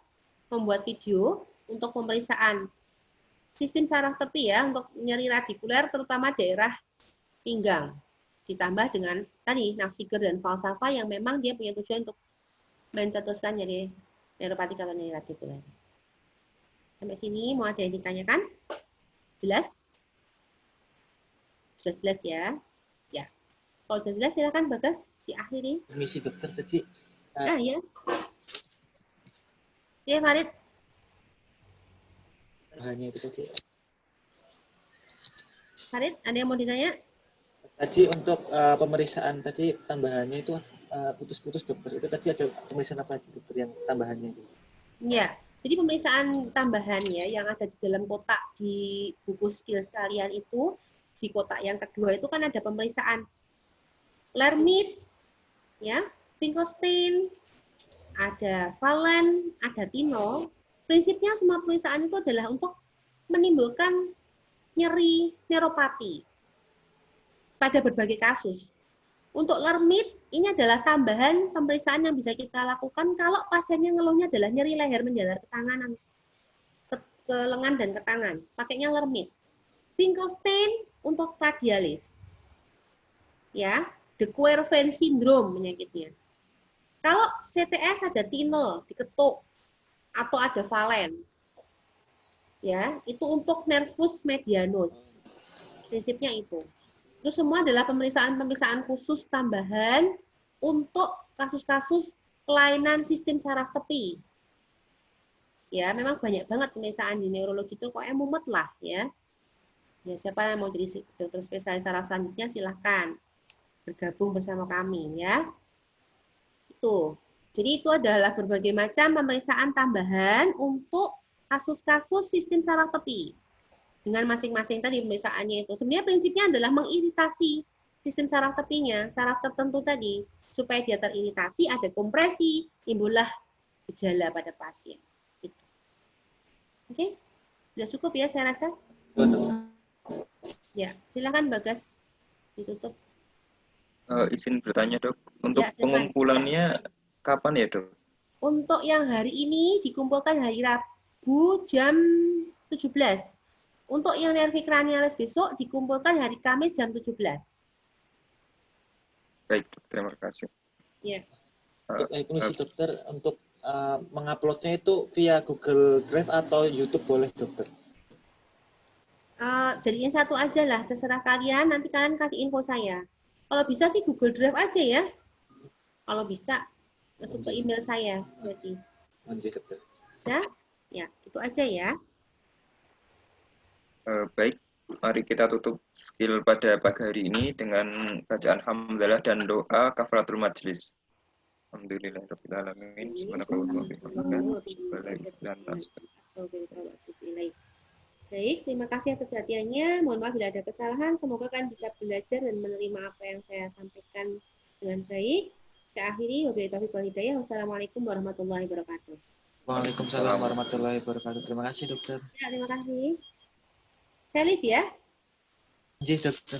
membuat video untuk pemeriksaan sistem saraf tepi ya, untuk nyeri radikuler terutama daerah pinggang. Ditambah dengan tadi Nafsiger dan falsafa yang memang dia punya tujuan untuk mencetuskan nyeri neuropatik atau nyeri radikuler. Sampai sini mau ada yang ditanyakan? Jelas? Sudah jelas ya? Ya. Kalau sudah jelas silakan Bagas diakhiri.
Permisi dokter tadi.
Ya. Ya Farid.
Hanya itu tadi.
Farid, ada yang mau ditanya?
Tadi untuk pemeriksaan tadi tambahannya itu putus-putus dokter. Itu tadi ada pemeriksaan apa aja dokter yang tambahannya itu?
Ya, jadi pemeriksaan tambahannya yang ada di dalam kotak di buku skill sekalian itu, di kotak yang kedua itu kan ada pemeriksaan Lermit, ya, Vincostein, ada valen, ada tinol. Prinsipnya semua pemeriksaan itu adalah untuk menimbulkan nyeri neuropati pada berbagai kasus. Untuk Lermit, ini adalah tambahan pemeriksaan yang bisa kita lakukan kalau pasiennya ngeluhnya adalah nyeri leher menjalar ke tangan, ke lengan dan ke tangan. Pakainya Lermit. Vincostein untuk radialis. Ya, De Quervain syndrome penyakitnya. Kalau CTS ada tinel, diketuk, atau ada valen. Ya, itu untuk nervus medianus. Prinsipnya itu. Itu semua adalah pemeriksaan-pemeriksaan khusus tambahan untuk kasus-kasus kelainan sistem saraf tepi. Ya, memang banyak banget pemeriksaan di neurologi itu kok mumet lah ya. Ya, siapa yang mau jadi dokter spesialis saraf selanjutnya silahkan bergabung bersama kami ya. Itu. Jadi itu adalah berbagai macam pemeriksaan tambahan untuk kasus-kasus sistem saraf tepi. Dengan masing-masing tadi pemeriksaannya itu. Sebenarnya prinsipnya adalah mengiritasi sistem saraf tepinya, saraf tertentu tadi. Supaya dia teriritasi, ada kompresi, timbullah gejala pada pasien. Gitu. Oke? Sudah cukup ya saya rasa? Ya, silakan Bagas. Ditutup.
Izin bertanya dok, untuk
Ya,
pengumpulannya kapan ya dok?
Untuk yang hari ini dikumpulkan hari Rabu jam 17. Untuk yang nervi cranialis besok dikumpulkan hari Kamis jam 17.
Baik, terima kasih.
Ya.
Untuk dokter, untuk menguploadnya itu via Google Drive atau YouTube boleh dokter?
Jadiin satu aja lah, terserah kalian. Nanti kalian kasih info saya. Kalau bisa sih Google Drive aja ya. Kalau bisa masuk ke email saya berarti.
Dokter.
Ya, ya itu aja ya.
Baik, mari kita tutup skill pada pagi hari ini dengan bacaan hamdalah dan doa kafaratul majlis. Alhamdulillahirabbil alamin. Baik, terima kasih atas perhatiannya. Mohon maaf bila ada kesalahan. Semoga kalian bisa belajar dan menerima apa yang saya sampaikan dengan baik. Saya akhiri, wabillahi taufiq wal hidayah. Wassalamualaikum warahmatullahi wabarakatuh.
Waalaikumsalam warahmatullahi wabarakatuh. Terima kasih dokter.
Ya, terima kasih. Saya live ya.
Ji dokter.